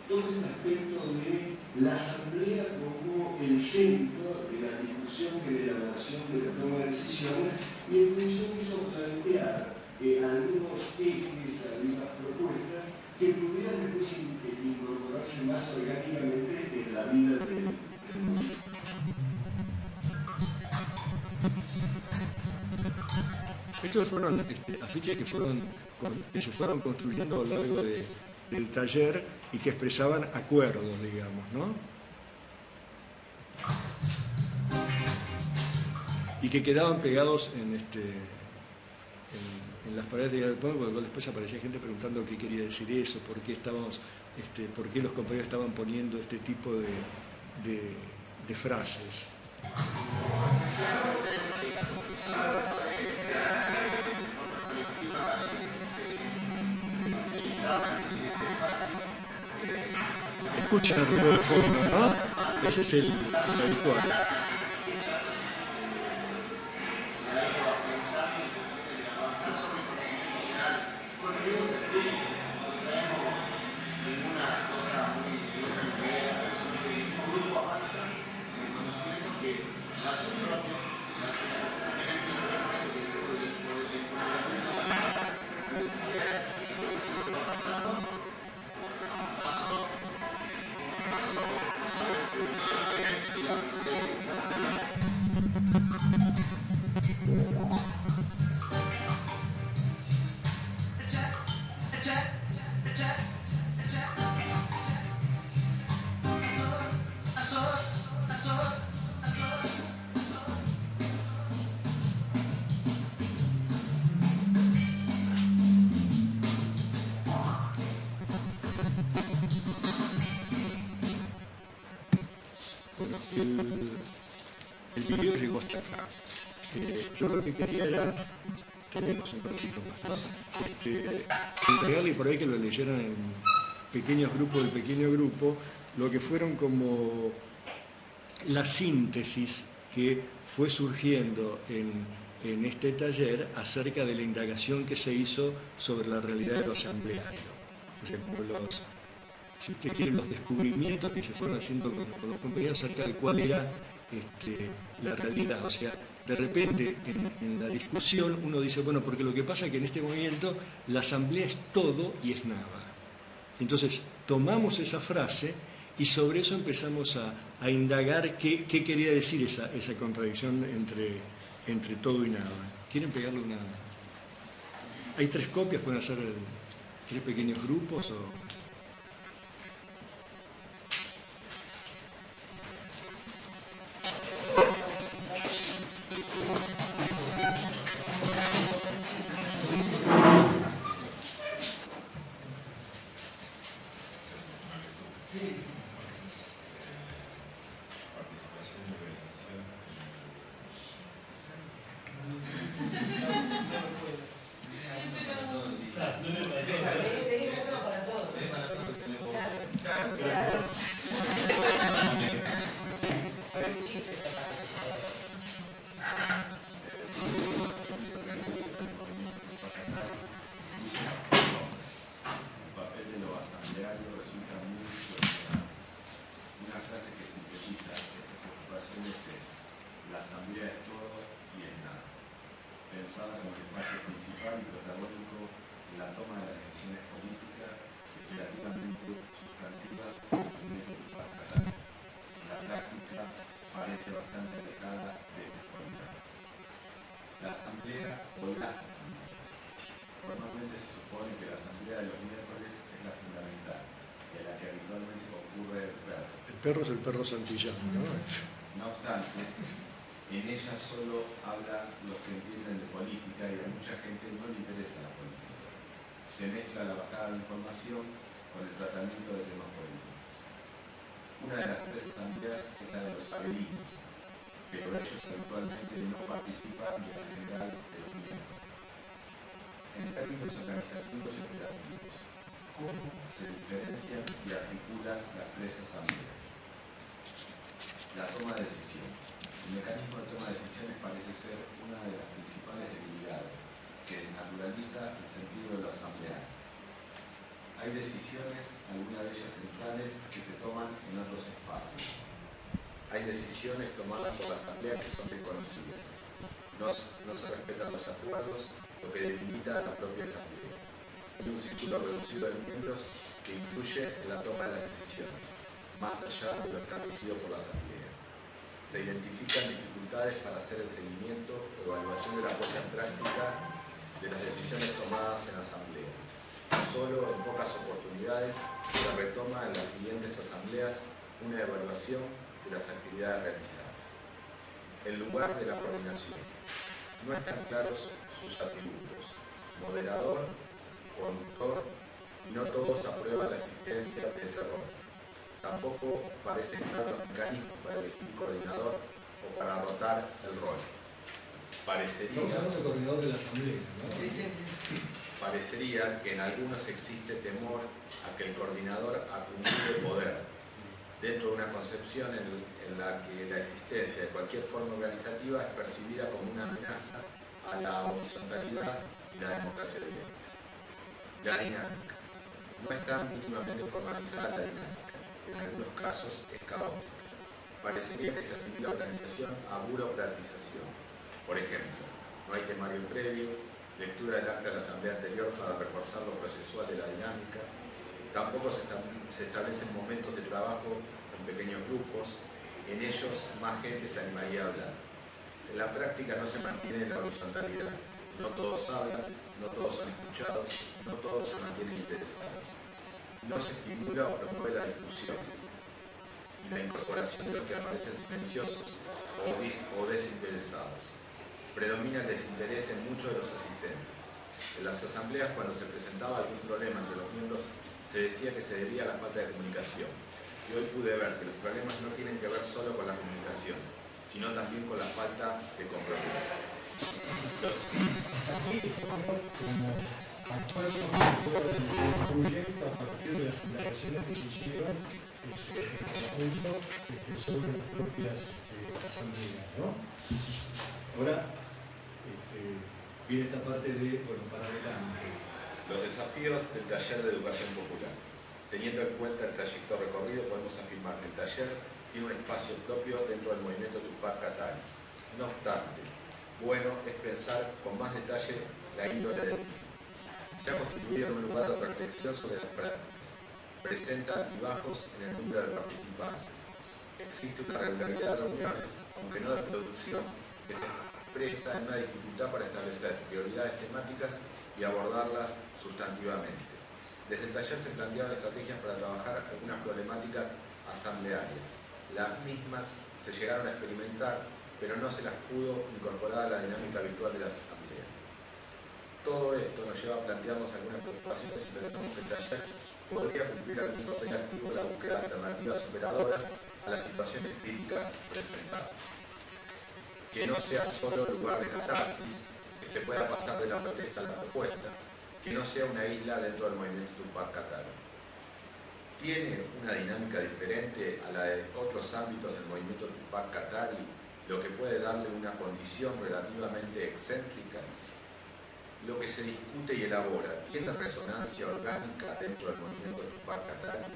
todo este aspecto de la asamblea como el centro de la discusión, de la elaboración de la toma de decisiones, y en función de eso plantear algunos ejes, algunas propuestas que pudieran después incorporarse más orgánicamente en la vida del movimiento. Estos fueron afiches que se fueron construyendo a lo largo del taller y que expresaban acuerdos, digamos, ¿no? Y que quedaban pegados en las paredes del pueblo, cuando después aparecía gente preguntando qué quería decir eso, por qué los compañeros estaban poniendo este tipo de frases. Escuchen el ruido de fondo, ¿no? Ese es el habitual. el video llegó hasta acá. Yo lo que quería era, tenemos un ratito más, entregarle por ahí que lo leyeran en pequeños grupos del pequeño grupo, lo que fueron como la síntesis que fue surgiendo en este taller acerca de la indagación que se hizo sobre la realidad de lo asambleario. O sea, como si ustedes quieren, los descubrimientos que se fueron haciendo con los compañeros acerca de cuál era la realidad. O sea, de repente en la discusión uno dice, bueno, porque lo que pasa es que en este movimiento la asamblea es todo y es nada. Entonces, tomamos esa frase y sobre eso empezamos a indagar qué quería decir esa contradicción entre todo y nada. ¿Quieren pegarle una? Hay 3 copias, pueden hacer 3 pequeños grupos o... El perro es el perro santillano, ¿no? No obstante, en ella solo habla los que entienden de política y a mucha gente no le interesa la política. Se mezcla la bajada de información con el tratamiento de temas políticos. Una de las 3 asambleas es la de los abelinos, pero ellos actualmente no participan de la general de los miembros. En términos organizativos y operativos, ¿cómo se diferencian y articulan las 3 asambleas? La toma de decisiones. El mecanismo de toma de decisiones parece ser una de las principales debilidades que desnaturaliza el sentido de lo asambleario. Hay decisiones, algunas de ellas centrales, que se toman en otros espacios. Hay decisiones tomadas por la asamblea que son desconocidas. No se respetan los acuerdos, lo que debilita a la propia asamblea. Hay un círculo reducido de miembros que influye en la toma de las decisiones, más allá de lo establecido por la asamblea. Se identifican dificultades para hacer el seguimiento o evaluación de la puesta en práctica de las decisiones tomadas en asamblea. Solo en pocas oportunidades se retoma en las siguientes asambleas una evaluación de las actividades realizadas. El lugar de la coordinación. No están claros sus atributos. Moderador, conductor, y no todos aprueban la existencia de ese rol. Tampoco parecen claros los mecanismos para elegir coordinador o para rotar el rol. Parecería que en algunos existe temor a que el coordinador acumule poder, dentro de una concepción en la que la existencia de cualquier forma organizativa es percibida como una amenaza a la horizontalidad y la democracia directa. La dinámica. No está mínimamente formalizada la dinámica. En algunos casos es caótica. Parecería que se asimila la organización a burocratización. Por ejemplo, no hay temario previo, lectura del acta de la asamblea anterior para reforzar lo procesual de la dinámica, tampoco se establecen momentos de trabajo en pequeños grupos, en ellos más gente se animaría a hablar. En la práctica no se mantiene la horizontalidad, no todos hablan, no todos son escuchados, no todos se mantienen interesados. No se estimula o promueve la discusión y la incorporación de los que aparecen silenciosos o desinteresados. Predomina el desinterés en muchos de los asistentes. En las asambleas, cuando se presentaba algún problema entre los miembros, se decía que se debía a la falta de comunicación. y hoy pude ver que los problemas no tienen que ver solo con la comunicación, sino también con la falta de compromiso. A partir de las indagaciones que se llevan sobre las propias asambleas, ¿no? Ahora viene esta parte de, bueno, para adelante. Los desafíos del taller de educación popular. Teniendo en cuenta el trayecto recorrido, podemos afirmar que el taller tiene un espacio propio dentro del movimiento Tupac Katari. No obstante, bueno es pensar con más detalle la índole del mismo. Se ha constituido en un lugar de reflexión sobre las prácticas. Presenta altibajos en el número de participantes. Existe una regularidad de reuniones, aunque no de producción, que se expresa en una dificultad para establecer prioridades temáticas y abordarlas sustantivamente. Desde el taller se plantearon estrategias para trabajar algunas problemáticas asamblearias. Las mismas se llegaron a experimentar, pero no se las pudo incorporar a la dinámica habitual de las asambleas. Todo esto nos lleva a plantearnos algunas preocupaciones y pensamos que el taller podría cumplir algún papel activo en la búsqueda de alternativas superadoras a las situaciones críticas presentadas. Que no sea solo lugar de catarsis, que se pueda pasar de la protesta a la propuesta, que no sea una isla dentro del movimiento Tupac Katari. ¿Tiene una dinámica diferente a la de otros ámbitos del movimiento Tupac Katari, lo que puede darle una condición relativamente excéntrica? Lo que se discute y elabora tiene resonancia orgánica dentro del movimiento Tupac Katari,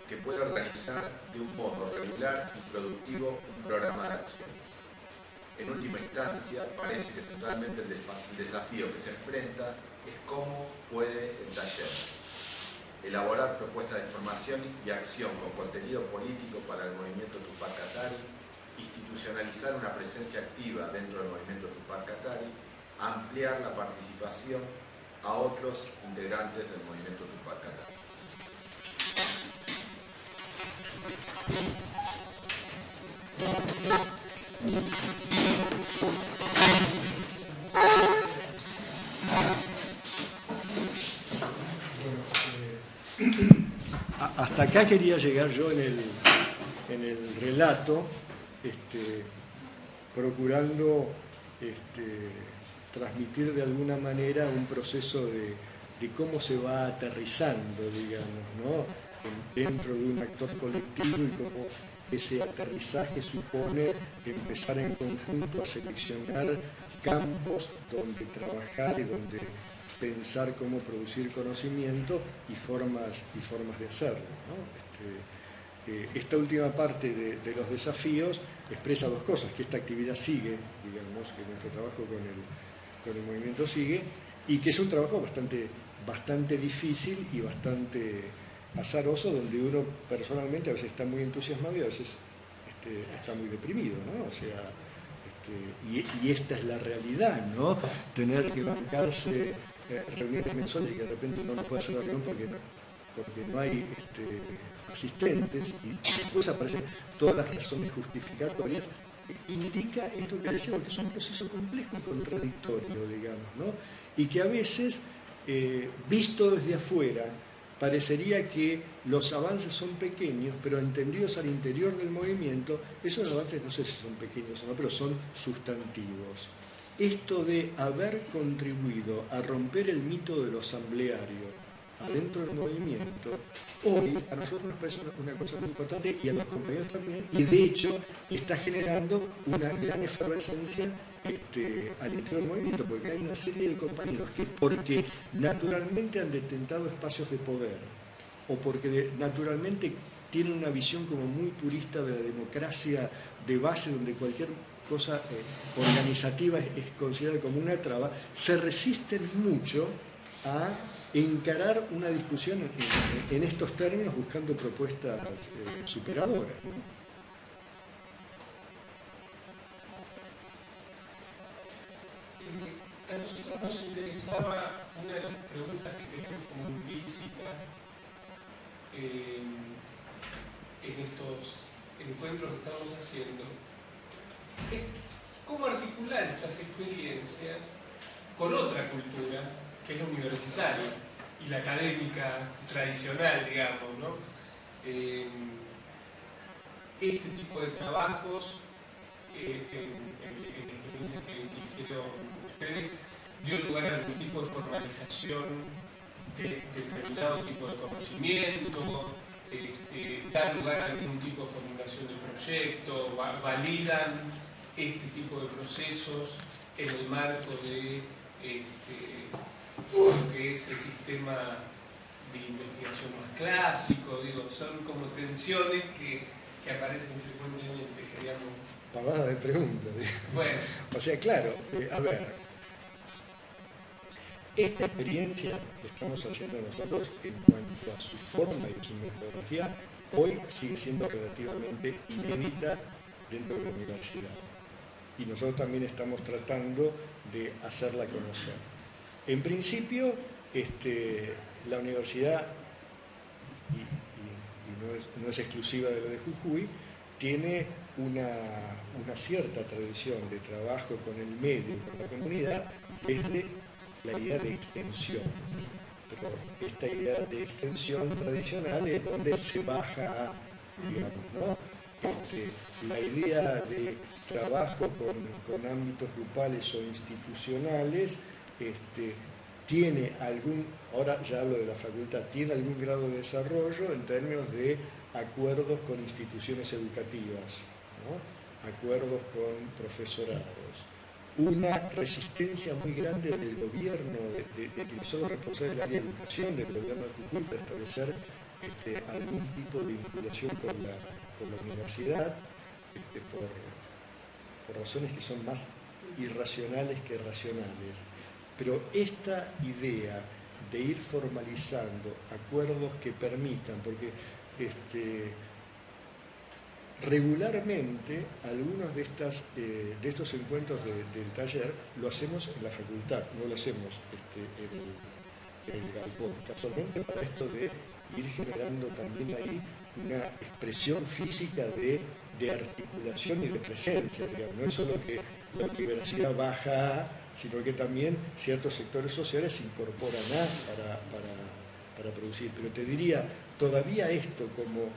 que puede organizar de un modo regular y productivo un programa de acción. En última instancia, parece que centralmente el desafío que se enfrenta es cómo puede el taller elaborar propuestas de formación y acción con contenido político para el movimiento Tupac Katari, institucionalizar una presencia activa dentro del movimiento Tupac Katari, ampliar la participación a otros integrantes del movimiento Tupac Katari. Hasta acá quería llegar yo en el relato, procurando transmitir de alguna manera un proceso de cómo se va aterrizando, digamos, ¿no? Dentro de un actor colectivo y cómo ese aterrizaje supone empezar en conjunto a seleccionar campos donde trabajar y donde pensar cómo producir conocimiento y formas de hacerlo, ¿no? Esta última parte de los desafíos expresa dos cosas: que esta actividad sigue, digamos, que nuestro trabajo con el movimiento sigue, y que es un trabajo bastante difícil y bastante azaroso, donde uno personalmente a veces está muy entusiasmado y a veces está muy deprimido, ¿no? O sea, y esta es la realidad, ¿no? Tener que bancarse reuniones mensuales y que de repente uno no puede hacer la reunión porque no hay asistentes, y después aparecen todas las razones justificatorias. Indica esto que decíamos, que es un proceso complejo y contradictorio, digamos, ¿no? Y que a veces, visto desde afuera, parecería que los avances son pequeños, pero entendidos al interior del movimiento, esos avances no sé si son pequeños o no, pero son sustantivos. Esto de haber contribuido a romper el mito de lo asambleario adentro del movimiento, hoy a nosotros nos parece una cosa muy importante, y a los compañeros también, y de hecho está generando una gran efervescencia al interior del movimiento, porque hay una serie de compañeros que, porque naturalmente han detentado espacios de poder, o porque naturalmente tienen una visión como muy purista de la democracia de base, donde cualquier cosa organizativa es considerada como una traba, se resisten mucho a encarar una discusión en estos términos, buscando propuestas superadoras, ¿no? A nosotros nos interesaba una de las preguntas que teníamos como implícita en estos encuentros que estamos haciendo, es cómo articular estas experiencias con otra cultura, que es la universitaria y la académica tradicional, digamos, ¿no? Este tipo de trabajos, en la experiencia que hicieron ustedes, dio lugar a algún tipo de formalización de determinado tipo de conocimiento, da lugar a algún tipo de formulación de proyecto, validan este tipo de procesos en el marco de lo que es el sistema de investigación más clásico. Digo, son como tensiones que aparecen frecuentemente, queríamos... Pavada de preguntas. Bueno. O sea, claro, a ver, esta experiencia que estamos haciendo nosotros en cuanto a su forma y su metodología, hoy sigue siendo relativamente inédita dentro de la universidad. Y nosotros también estamos tratando de hacerla conocer. En principio, la universidad, y no es exclusiva de lo de Jujuy, tiene una cierta tradición de trabajo con el medio, con la comunidad, desde la idea de extensión. Pero esta idea de extensión tradicional es donde se baja a, digamos, ¿no? La idea de trabajo con ámbitos grupales o institucionales tiene algún, ahora ya hablo de la facultad, tiene algún grado de desarrollo en términos de acuerdos con instituciones educativas, ¿no? Acuerdos con profesorados, una resistencia muy grande del gobierno, de quienes son los responsables del área de educación del gobierno de Jujuy para establecer algún tipo de vinculación con la universidad, por razones que son más irracionales que racionales. Pero esta idea de ir formalizando acuerdos que permitan, porque regularmente algunos de estos encuentros del taller lo hacemos en la facultad, no lo hacemos en el galpón, casualmente para esto de ir generando también ahí una expresión física de articulación y de presencia, digamos. No es solo que la universidad baja a, sino que también ciertos sectores sociales se incorporan para producir. Pero te diría, todavía esto como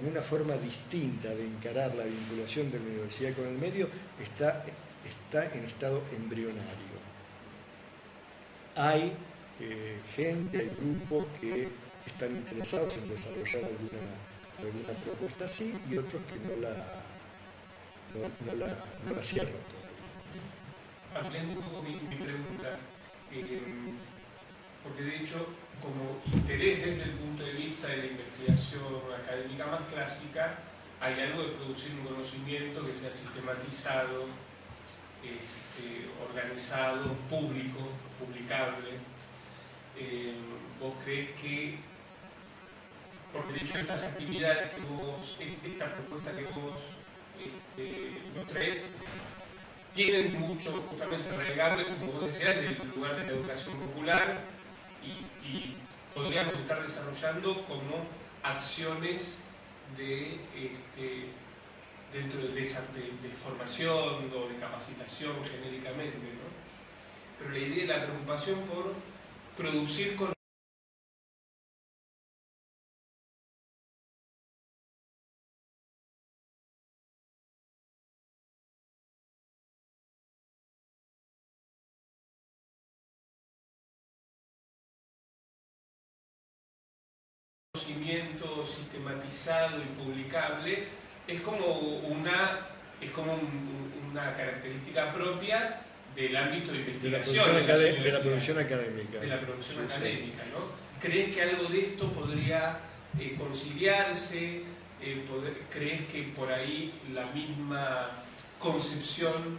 una forma distinta de encarar la vinculación de la universidad con el medio está en estado embrionario. Hay gente, hay grupos que están interesados en desarrollar alguna propuesta así y otros que no la cierran todavía. Ampliando un poco mi pregunta, porque de hecho, como interés desde el punto de vista de la investigación académica más clásica, hay algo de producir un conocimiento que sea sistematizado, organizado, público, publicable. ¿Vos crees que, porque de hecho estas actividades que vos, esta propuesta que vos nos traes, tienen mucho justamente relegable, como vos decías, del lugar de la educación popular y podríamos estar desarrollando como acciones dentro de formación o de capacitación genéricamente, ¿no? Pero la idea, la preocupación por producir conocimiento sistematizado y publicable es como una característica propia del ámbito de investigación de la producción académica. De la producción académica, ¿no? ¿Crees que algo de esto podría conciliarse? ¿Crees que por ahí la misma concepción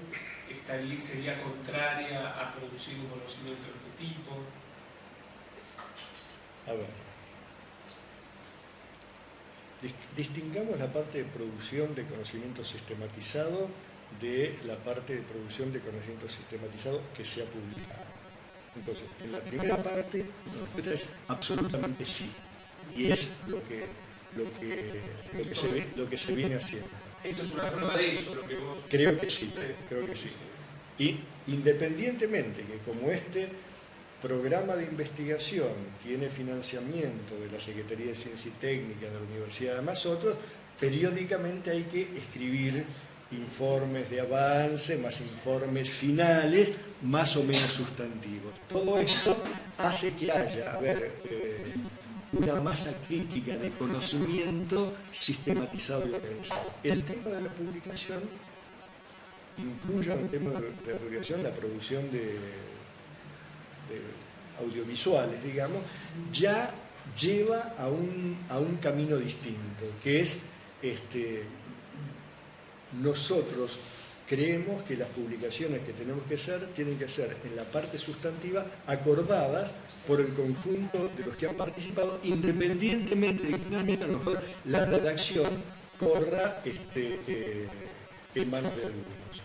sería contraria a producir un conocimiento de este tipo? A ver. Distingamos la parte de producción de conocimiento sistematizado de la parte de producción de conocimiento sistematizado que sea publicado. Entonces, en la primera parte, la respuesta es absolutamente sí. Y es lo que se viene haciendo. Esto es una prueba de eso, lo que vos... Creo que sí. Y independientemente que como programa de investigación tiene financiamiento de la Secretaría de Ciencia y Técnica de la Universidad de nosotros, periódicamente hay que escribir informes de avance, más informes finales, más o menos sustantivos. Todo esto hace que haya, una masa crítica de conocimiento sistematizado y organizado. El tema de la publicación incluye en el tema de la publicación la producción de audiovisuales, digamos, ya lleva a un camino distinto, que es nosotros creemos que las publicaciones que tenemos que hacer tienen que ser en la parte sustantiva acordadas por el conjunto de los que han participado, independientemente de que finalmente a lo mejor la redacción corra en manos de algunos.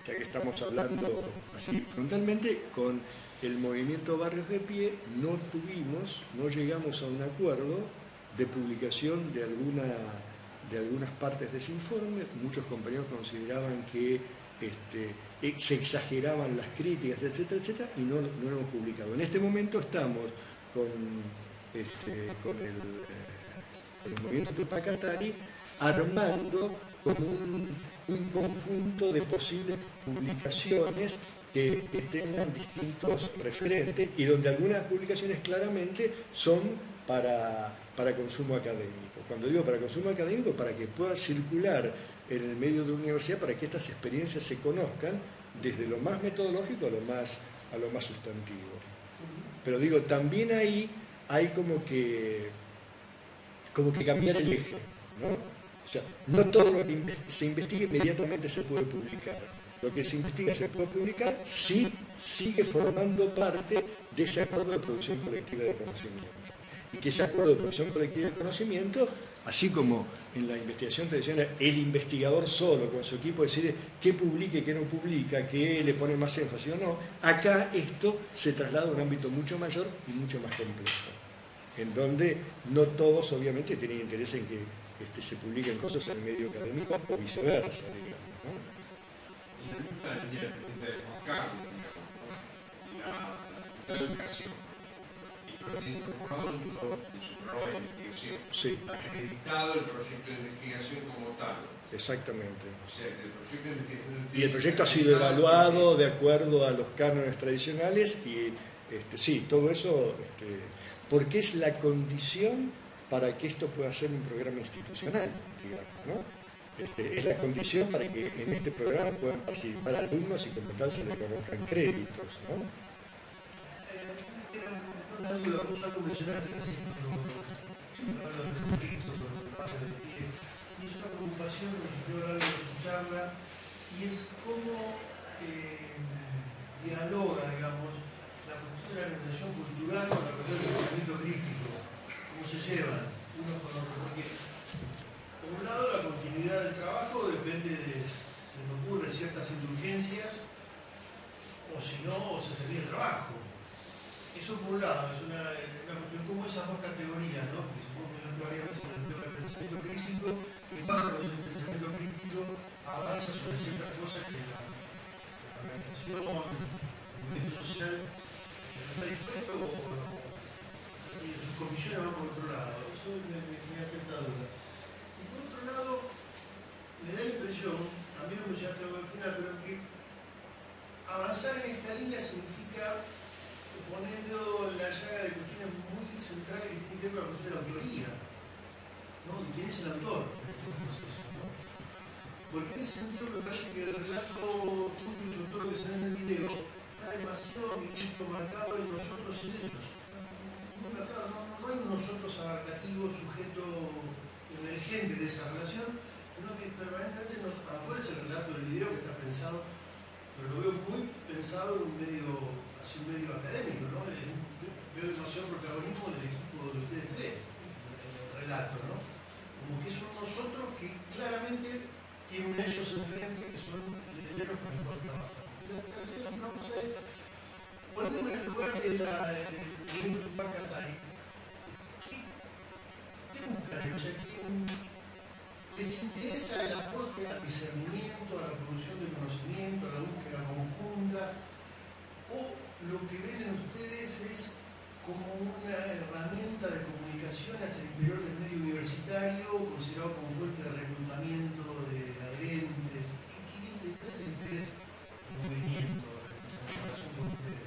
Ya que estamos hablando así frontalmente, con el movimiento Barrios de Pie no llegamos a un acuerdo de publicación de algunas partes de ese informe. Muchos compañeros consideraban que se exageraban las críticas, etcétera, etcétera, y no lo hemos publicado. En este momento estamos con el movimiento Tupac Katari armando como un conjunto de posibles publicaciones que tengan distintos referentes y donde algunas publicaciones claramente son para consumo académico. Cuando digo para consumo académico, para que pueda circular en el medio de la universidad, para que estas experiencias se conozcan desde lo más metodológico a lo más sustantivo. Pero digo, también ahí hay como que cambiar el eje, ¿no? O sea, no todo lo que se investiga inmediatamente se puede publicar. Lo que se investiga se puede publicar si sigue formando parte de ese acuerdo de producción colectiva de conocimiento. Y que ese acuerdo de producción colectiva de conocimiento, así como en la investigación tradicional, el investigador solo con su equipo decide qué publica y qué no publica, qué le pone más énfasis o no, acá esto se traslada a un ámbito mucho mayor y mucho más complejo, en donde no todos obviamente tienen interés en que se publiquen cosas en el medio académico o viceversa, digamos, ¿no? Y la misma línea de pregunta de Juan Carlos, la educación. Incorporado en su programa de investigación, sí, acreditado el proyecto de investigación como tal. Exactamente. O sea, el proyecto de investigación Y el proyecto ha sido evaluado de acuerdo a los cánones tradicionales y sí, todo eso, porque es la condición para que esto pueda ser un programa institucional, digamos, ¿no? Es la condición para que en este programa puedan participar alumnos y como tal se les conozcan créditos, ¿no? Una duda, vos algo mencionaste así, los conflictos, los barrios de pie, y es una preocupación que surgió a lo largo de tu charla, y es cómo dialoga, digamos, la cuestión de la organización cultural con la cuestión del pensamiento crítico, cómo se llevan unos con otros, porque por un lado la continuidad del trabajo depende de, se me ocurre, ciertas indulgencias, o si no, se termina el trabajo. Eso por un lado, es una cuestión como esas dos categorías, ¿no? Que supongo que yo varias veces con el tema del pensamiento crítico, ¿qué pasa cuando ese pensamiento crítico avanza sobre ciertas cosas que la organización, el movimiento social no está dispuesto o sus comisiones van por otro lado? Eso me hace esta duda. Y por otro lado, me da la impresión, también lo mencionaste al final, pero que avanzar en esta línea significa poniendo en la llaga de cuestiones muy centrales que tienen que ver con la cuestión de la autoría, ¿no? ¿De quién es el autor? Porque en ese sentido me parece que el relato tuyo y sobre todo lo que se ve en el video está demasiado marcado en nosotros y en ellos. No hay un nosotros abarcativo, sujeto emergente de esa relación, sino que permanentemente a lo mejor es el relato del video que está pensado, pero lo veo muy pensado en un medio académico, ¿no? Veo demasiado protagonismo del equipo de ustedes tres, en el relato, ¿no? Como que es un nosotros que claramente tiene un ellos enfrente que son leyeros con el trabajo. La última cosa es ponerme en el lugar de Tupac Katari. ¿Qué buscan? O sea, ¿les interesa el aporte al discernimiento, a la producción de conocimiento, a la búsqueda conjunta? o lo que ven en ustedes es como una herramienta de comunicación hacia el interior del medio universitario, considerado como fuente de reclutamiento de adherentes. ¿Qué es el interés del movimiento en relación con ustedes?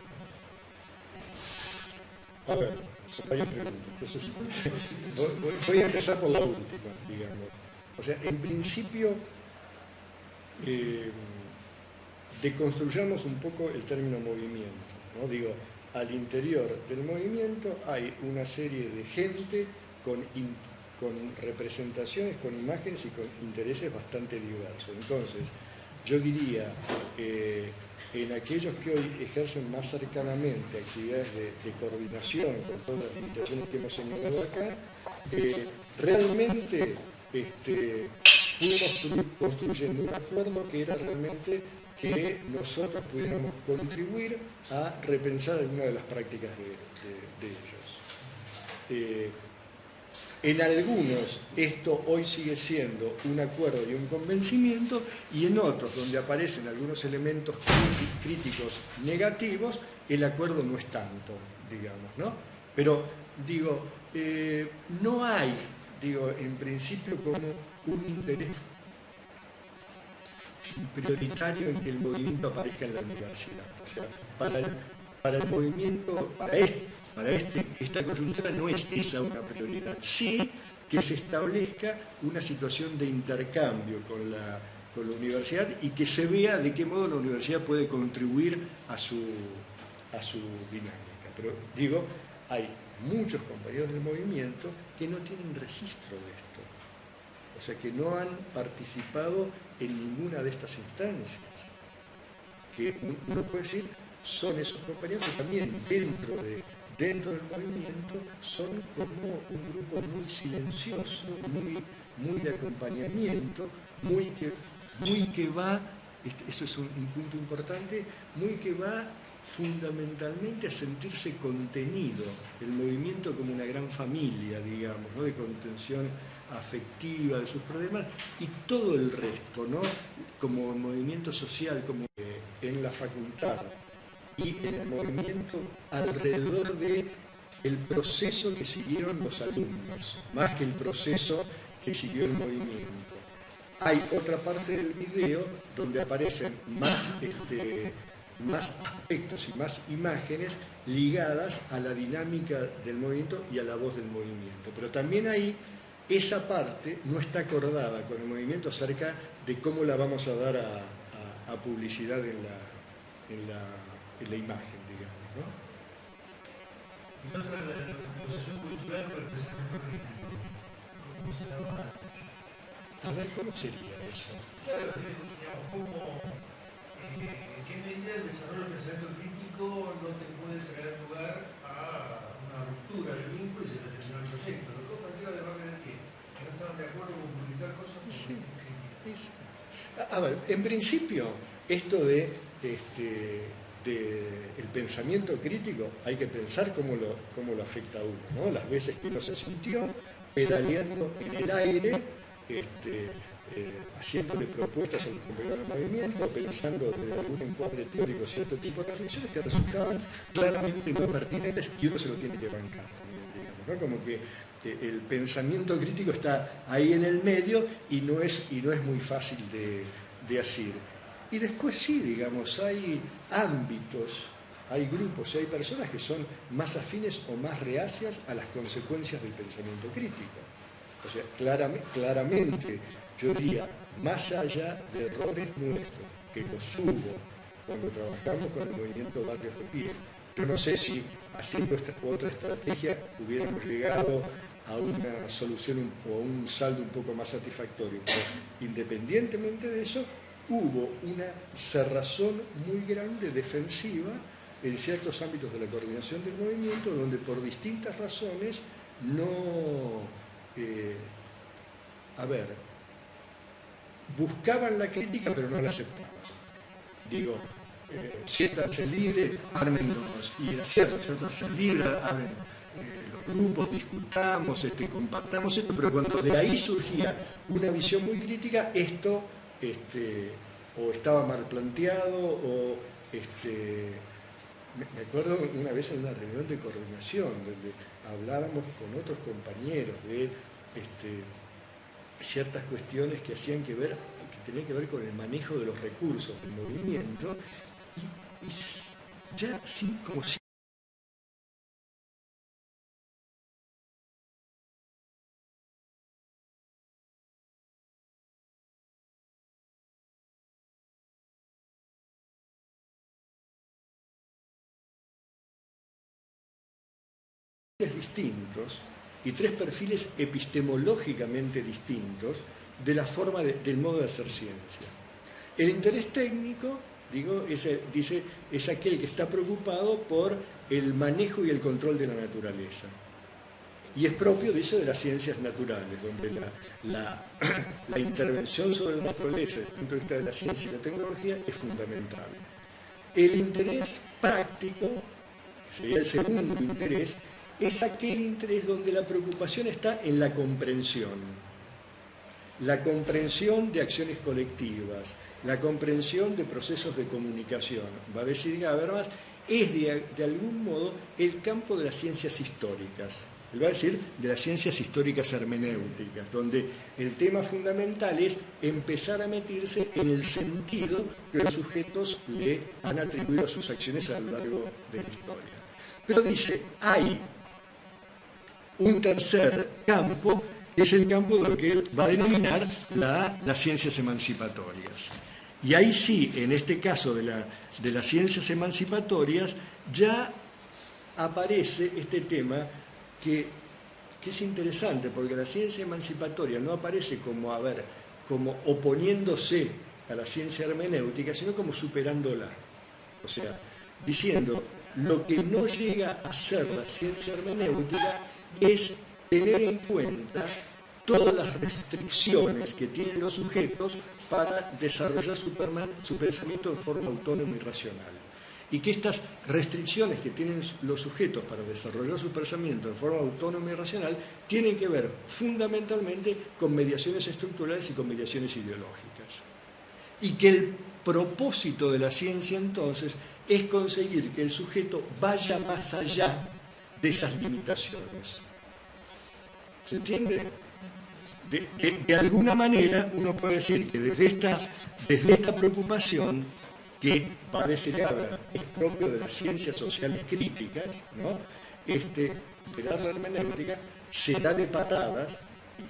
A ver, son varias preguntas. Entonces, voy a empezar por la última, digamos. O sea, en principio, deconstruyamos un poco el término movimiento, ¿no? Digo, al interior del movimiento hay una serie de gente con representaciones, con imágenes y con intereses bastante diversos. Entonces, yo diría, en aquellos que hoy ejercen más cercanamente actividades de coordinación con todas las limitaciones que hemos señalado acá, realmente fuimos construyendo un acuerdo que era realmente que nosotros pudiéramos contribuir a repensar alguna de las prácticas de ellos. En algunos esto hoy sigue siendo un acuerdo y un convencimiento, y en otros, donde aparecen algunos elementos críticos negativos, el acuerdo no es tanto, digamos, ¿no? Pero, digo, no hay, digo, en principio como un interés prioritario en que el movimiento aparezca en la universidad. O sea, para el movimiento, esta coyuntura no es esa una prioridad. Sí que se establezca una situación de intercambio con la universidad y que se vea de qué modo la universidad puede contribuir a su dinámica. Pero digo, hay muchos compañeros del movimiento que no tienen registro de esto. O sea, que no han participado en ninguna de estas instancias. Que uno puede decir, son esos compañeros que también dentro del movimiento son como un grupo muy silencioso, muy de acompañamiento, muy que va, esto es un punto importante, muy que va fundamentalmente a sentirse contenido, el movimiento como una gran familia, digamos, ¿no? De contención afectiva de sus problemas, y todo el resto, ¿no? Como movimiento social, como en la facultad y en el movimiento alrededor del proceso que siguieron los alumnos, más que el proceso que siguió el movimiento. Hay otra parte del video donde aparecen más aspectos y más imágenes ligadas a la dinámica del movimiento y a la voz del movimiento. Pero también ahí esa parte no está acordada con el movimiento acerca de cómo la vamos a dar a publicidad en la imagen, digamos, ¿no? Y otra de la asociación cultural con el pensamiento crítico. ¿Cómo se llama? A ver, ¿cómo sería eso? Claro, digamos, ¿cómo, en qué medida el desarrollo del pensamiento crítico no te puede traer lugar a una ruptura del vínculo y se terminó el proyecto? Lo que plantea de Wagner que no estaban de acuerdo con publicar cosas con críticas. A ver, en principio, esto de el pensamiento crítico hay que pensar cómo lo afecta a uno, ¿no? Las veces que uno se sintió pedaleando en el aire, haciéndole propuestas al compañero del movimiento, pensando desde algún encuadre teórico cierto tipo de reflexiones que resultaban claramente no pertinentes, y uno se lo tiene que bancar también, digamos, ¿no? Como que el pensamiento crítico está ahí en el medio y no es muy fácil de asir. Y después sí, digamos, hay ámbitos, hay grupos y hay personas que son más afines o más reacias a las consecuencias del pensamiento crítico. O sea, claramente, yo diría, más allá de errores nuestros, que los hubo cuando trabajamos con el movimiento Barrios de Pie, yo no sé si haciendo otra estrategia hubiéramos llegado a una solución o a un saldo un poco más satisfactorio. Pero independientemente de eso, hubo una cerrazón muy grande, defensiva, en ciertos ámbitos de la coordinación del movimiento, donde por distintas razones buscaban la crítica pero no la aceptaban. Digo, siéntanse libres, ármennos, y era cierto, siéntanse libres, abren los grupos, discutamos, compartamos esto, pero cuando de ahí surgía una visión muy crítica, esto o estaba mal planteado Me acuerdo una vez en una reunión de coordinación donde hablábamos con otros compañeros de ciertas cuestiones que tenían que ver con el manejo de los recursos del movimiento y ya como si distintos y tres perfiles epistemológicamente distintos de la forma del modo de hacer ciencia. El interés técnico, es aquel que está preocupado por el manejo y el control de la naturaleza. Y es propio, dice, de las ciencias naturales, donde la intervención sobre la naturaleza desde el punto de vista de la ciencia y la tecnología es fundamental. El interés práctico, que sería el segundo interés, es aquel interés donde la preocupación está en la comprensión de acciones colectivas, la comprensión de procesos de comunicación. Va a decir Habermas, es de algún modo el campo de las ciencias históricas. Él va a decir de las ciencias históricas hermenéuticas, donde el tema fundamental es empezar a meterse en el sentido que los sujetos le han atribuido a sus acciones a lo largo de la historia. Pero dice, hay un tercer campo, que es el campo de lo que él va a denominar las ciencias emancipatorias. Y ahí sí, en este caso de las ciencias emancipatorias, ya aparece este tema que es interesante, porque la ciencia emancipatoria no aparece como oponiéndose a la ciencia hermenéutica, sino como superándola. O sea, diciendo, lo que no llega a ser la ciencia hermenéutica es tener en cuenta todas las restricciones que tienen los sujetos para desarrollar su pensamiento en forma autónoma y racional. Y que estas restricciones que tienen los sujetos para desarrollar su pensamiento en forma autónoma y racional tienen que ver fundamentalmente con mediaciones estructurales y con mediaciones ideológicas. Y que el propósito de la ciencia entonces es conseguir que el sujeto vaya más allá de esas limitaciones. ¿Se entiende? De alguna manera uno puede decir que desde esta preocupación, que parece que ahora es propio de las ciencias sociales críticas, ¿no? De la hermenéutica, se da de patadas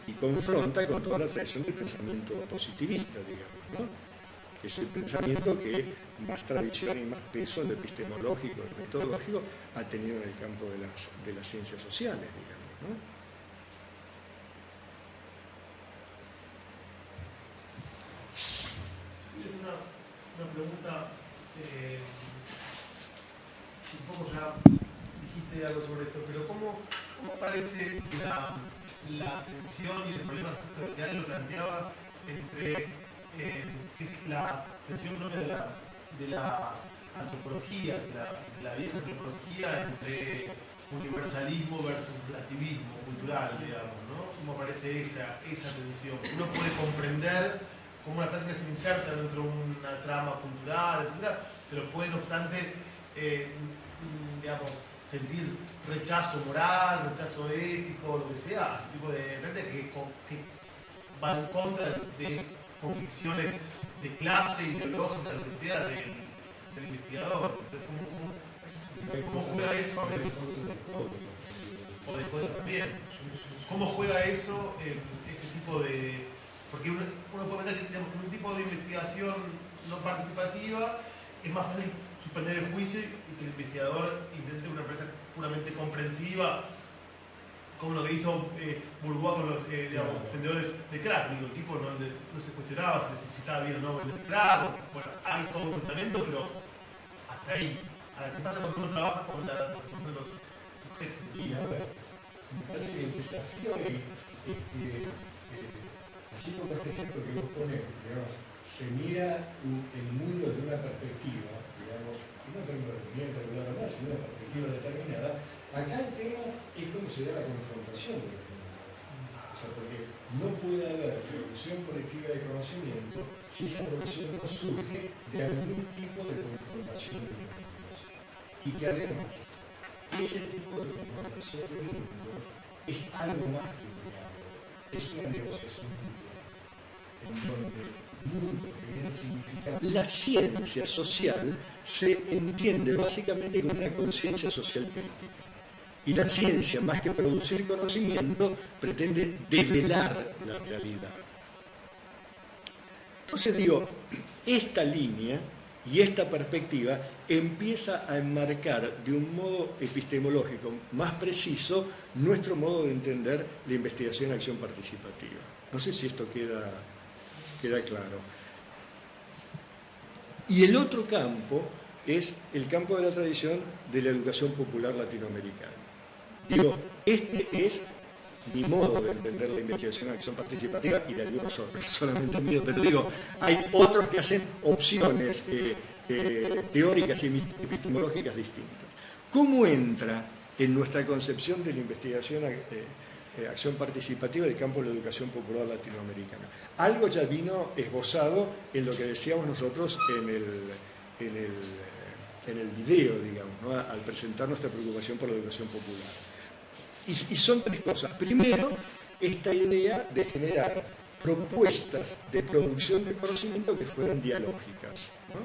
y confronta con toda la tradición del pensamiento positivista, digamos, ¿no? Es el pensamiento que más tradición y más peso en lo epistemológico y metodológico ha tenido en el campo de las ciencias sociales, digamos, ¿no? Es una pregunta, un poco ya dijiste algo sobre esto, pero ¿cómo parece la tensión y el problema que alguien lo planteaba entre que es la tensión de la antropología, de la vieja antropología entre universalismo versus relativismo cultural, digamos, ¿no? ¿Cómo aparece esa tensión? Uno puede comprender cómo la práctica se inserta dentro de una trama cultural, etc., pero puede, no obstante, digamos, sentir rechazo moral, rechazo ético, lo que sea, ese tipo de práctica que va en contra de convicciones de clase, ideológica, lo que sea, del investigador. ¿Cómo juega eso? O de cosas también. ¿Cómo juega eso este tipo de...? Porque uno puede pensar que un tipo de investigación no participativa es más fácil suspender el juicio y que el investigador intente una empresa puramente comprensiva, como lo que hizo Bourgois con los vendedores de crack. Digo, el tipo no se cuestionaba si estaba bien o no vender crack. Bueno, hay todo un cuestionamiento, pero hasta ahí. ¿Qué pasa cuando uno trabaja con la cuestión de los sujetos? Y a ver, me parece que el desafío es que, así como este ejemplo que vos ponés, digamos, se mira el mundo desde una perspectiva, digamos, no tengo bien regular más, sino una perspectiva determinada. Acá el tema es cómo se da la confrontación de los mundos. O sea, porque no puede haber producción colectiva de conocimiento si esa producción no surge de algún tipo de confrontación de los mundos. y que además ese tipo de comunicación del mundo es algo más que un diálogo, es una negociación en donde mundo que viene a significar la ciencia social se entiende básicamente como una conciencia social crítica. Y la ciencia, más que producir conocimiento, pretende develar la realidad. Entonces digo, esta línea y esta perspectiva empieza a enmarcar de un modo epistemológico más preciso nuestro modo de entender la investigación en acción participativa. No sé si esto queda claro. Y el otro campo es el campo de la tradición de la educación popular latinoamericana. Digo, este es mi modo de entender la investigación en acción participativa y de algunos otros, solamente mío, pero digo, hay otros que hacen opciones teóricas y epistemológicas distintas. ¿Cómo entra en nuestra concepción de la investigación acción participativa del campo de la educación popular latinoamericana? Algo ya vino esbozado en lo que decíamos nosotros en el video, digamos, ¿no? Al presentar nuestra preocupación por la educación popular. Y son tres cosas. Primero, esta idea de generar propuestas de producción de conocimiento que fueran dialógicas, ¿no?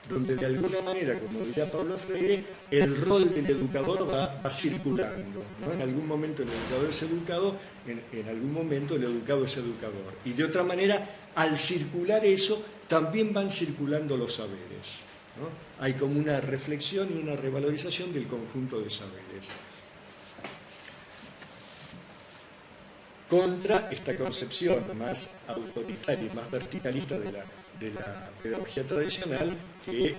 Donde de alguna manera, como diría Pablo Freire, el rol del educador va circulando, ¿no? En algún momento el educador es educado, en algún momento el educado es educador. Y de otra manera, al circular eso, también van circulando los saberes, ¿no? Hay como una reflexión y una revalorización del conjunto de saberes. Contra esta concepción más autoritaria y más verticalista de la pedagogía tradicional que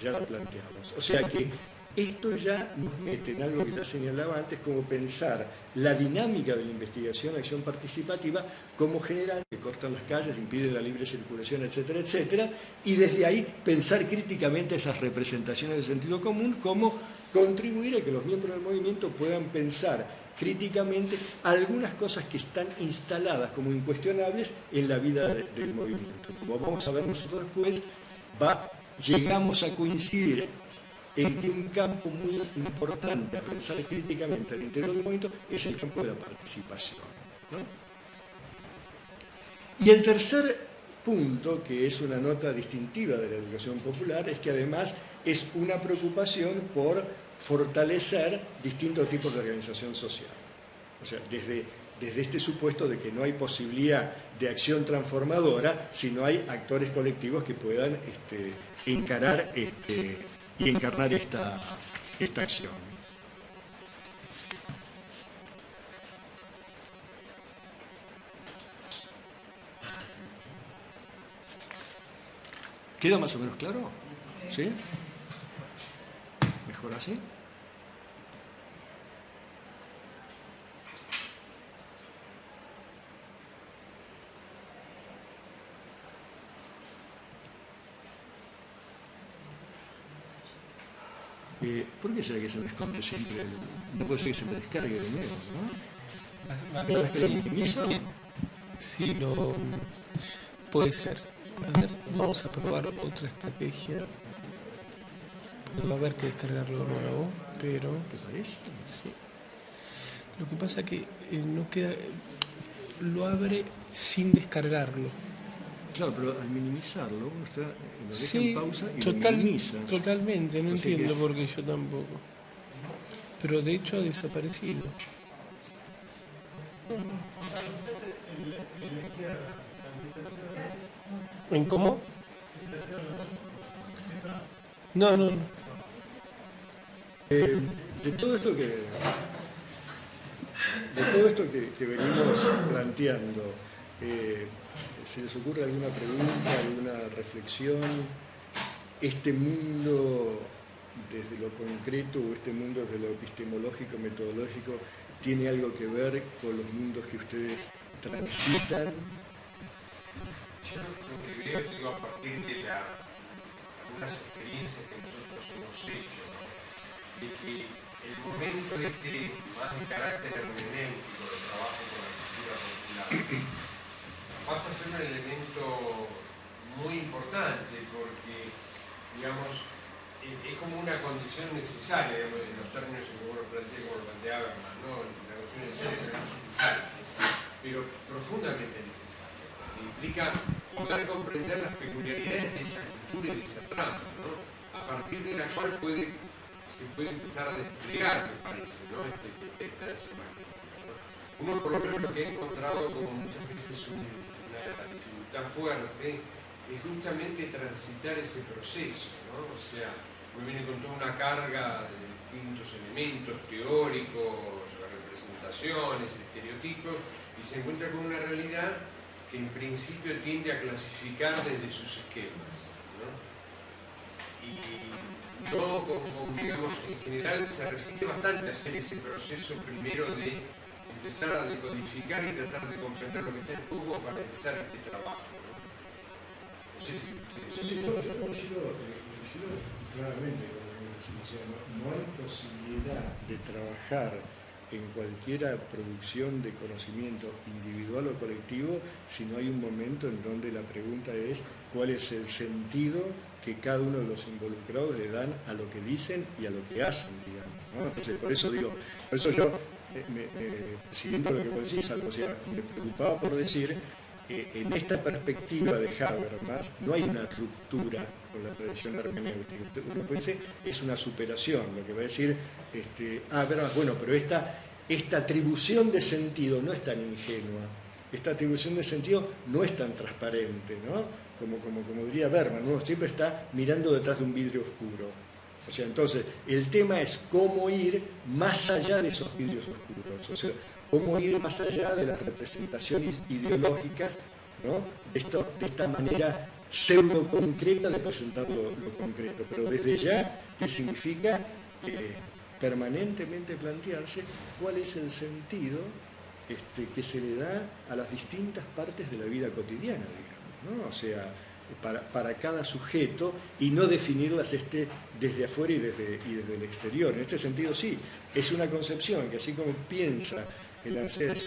ya la planteamos. O sea que esto ya nos mete en algo que ya señalaba antes, como pensar la dinámica de la investigación, acción participativa, como general, que cortan las calles, impiden la libre circulación, etcétera, etcétera, y desde ahí pensar críticamente esas representaciones de sentido común, como contribuir a que los miembros del movimiento puedan pensar críticamente algunas cosas que están instaladas como incuestionables en la vida del movimiento. Como vamos a ver nosotros después, llegamos a coincidir en que un campo muy importante a pensar críticamente al interior del movimiento es el campo de la participación, ¿no? Y el tercer punto, que es una nota distintiva de la educación popular, es que además es una preocupación por fortalecer distintos tipos de organización social. O sea, desde este supuesto de que no hay posibilidad de acción transformadora si no hay actores colectivos que puedan encarar y encarnar esta acción. ¿Queda más o menos claro? ¿Sí? ¿Mejor así? ¿Por qué será que se me esconde siempre? No puede ser que se me descargue de nuevo, ¿no? Sí, puede ser. A ver, vamos a probar otra estrategia. Va a haber que descargarlo de nuevo, pero... ¿Te parece? Sí. Lo que pasa es que no queda... Lo abre sin descargarlo. Claro, pero al minimizarlo, uno lo deja sí, en pausa y lo minimiza. Totalmente, no entiendo por qué yo tampoco. Pero de hecho ha desaparecido. ¿En cómo? No. De todo esto que venimos planteando, ¿se les ocurre alguna pregunta, alguna reflexión? ¿Este mundo desde lo concreto o este mundo desde lo epistemológico, metodológico, tiene algo que ver con los mundos que ustedes transitan? Yo lo que veo, digo, a partir de algunas experiencias que nosotros hemos hecho, ¿no? De que el momento más de carácter hermenéutico del trabajo con la cultura popular pasa a ser un elemento muy importante porque, digamos, es como una condición necesaria, digamos, en los términos en que vos lo planteás, como lo planteaba Berman, ¿no? La condición necesaria, pero no suficiente, pero profundamente necesaria. Implica poder comprender las peculiaridades de esa cultura y de esa trama, ¿no? A partir de la cual se puede empezar a desplegar, me parece, ¿no? Esta semántica, ¿no? Uno, por lo menos, lo que he encontrado como muchas veces una dificultad fuerte es justamente transitar ese proceso, ¿no? O sea, uno viene con toda una carga de distintos elementos teóricos, representaciones, estereotipos, y se encuentra con una realidad que en principio tiende a clasificar desde sus esquemas, ¿no? Y yo, digamos, en general se resiste bastante a hacer ese proceso primero de empezar a decodificar y tratar de comprender lo que está en juego para empezar este trabajo, ¿no? No sé si ustedes... Claramente, no hay posibilidad de trabajar en cualquier producción de conocimiento individual o colectivo si no hay un momento en donde la pregunta es cuál es el sentido que cada uno de los involucrados le dan a lo que dicen y a lo que hacen, digamos, ¿no? Entonces, por eso yo, siguiendo lo que vos decís, o sea, me preocupaba por decir en esta perspectiva de Habermas no hay una ruptura con la tradición hermenéutica. Uno puede decir, es una superación, lo que va a decir, bueno, pero esta atribución de sentido no es tan ingenua, esta atribución de sentido no es tan transparente, ¿no? Como diría Berman, uno siempre está mirando detrás de un vidrio oscuro. O sea, entonces, el tema es cómo ir más allá de esos vidrios oscuros, o sea, cómo ir más allá de las representaciones ideológicas, ¿no? De esta manera pseudo concreta de presentar lo concreto, pero desde ya, ¿qué significa? Permanentemente plantearse cuál es el sentido que se le da a las distintas partes de la vida cotidiana, digamos, ¿no? O sea, para cada sujeto y no definirlas desde afuera y desde el exterior. En este sentido, sí, es una concepción que así como piensa el Mercedes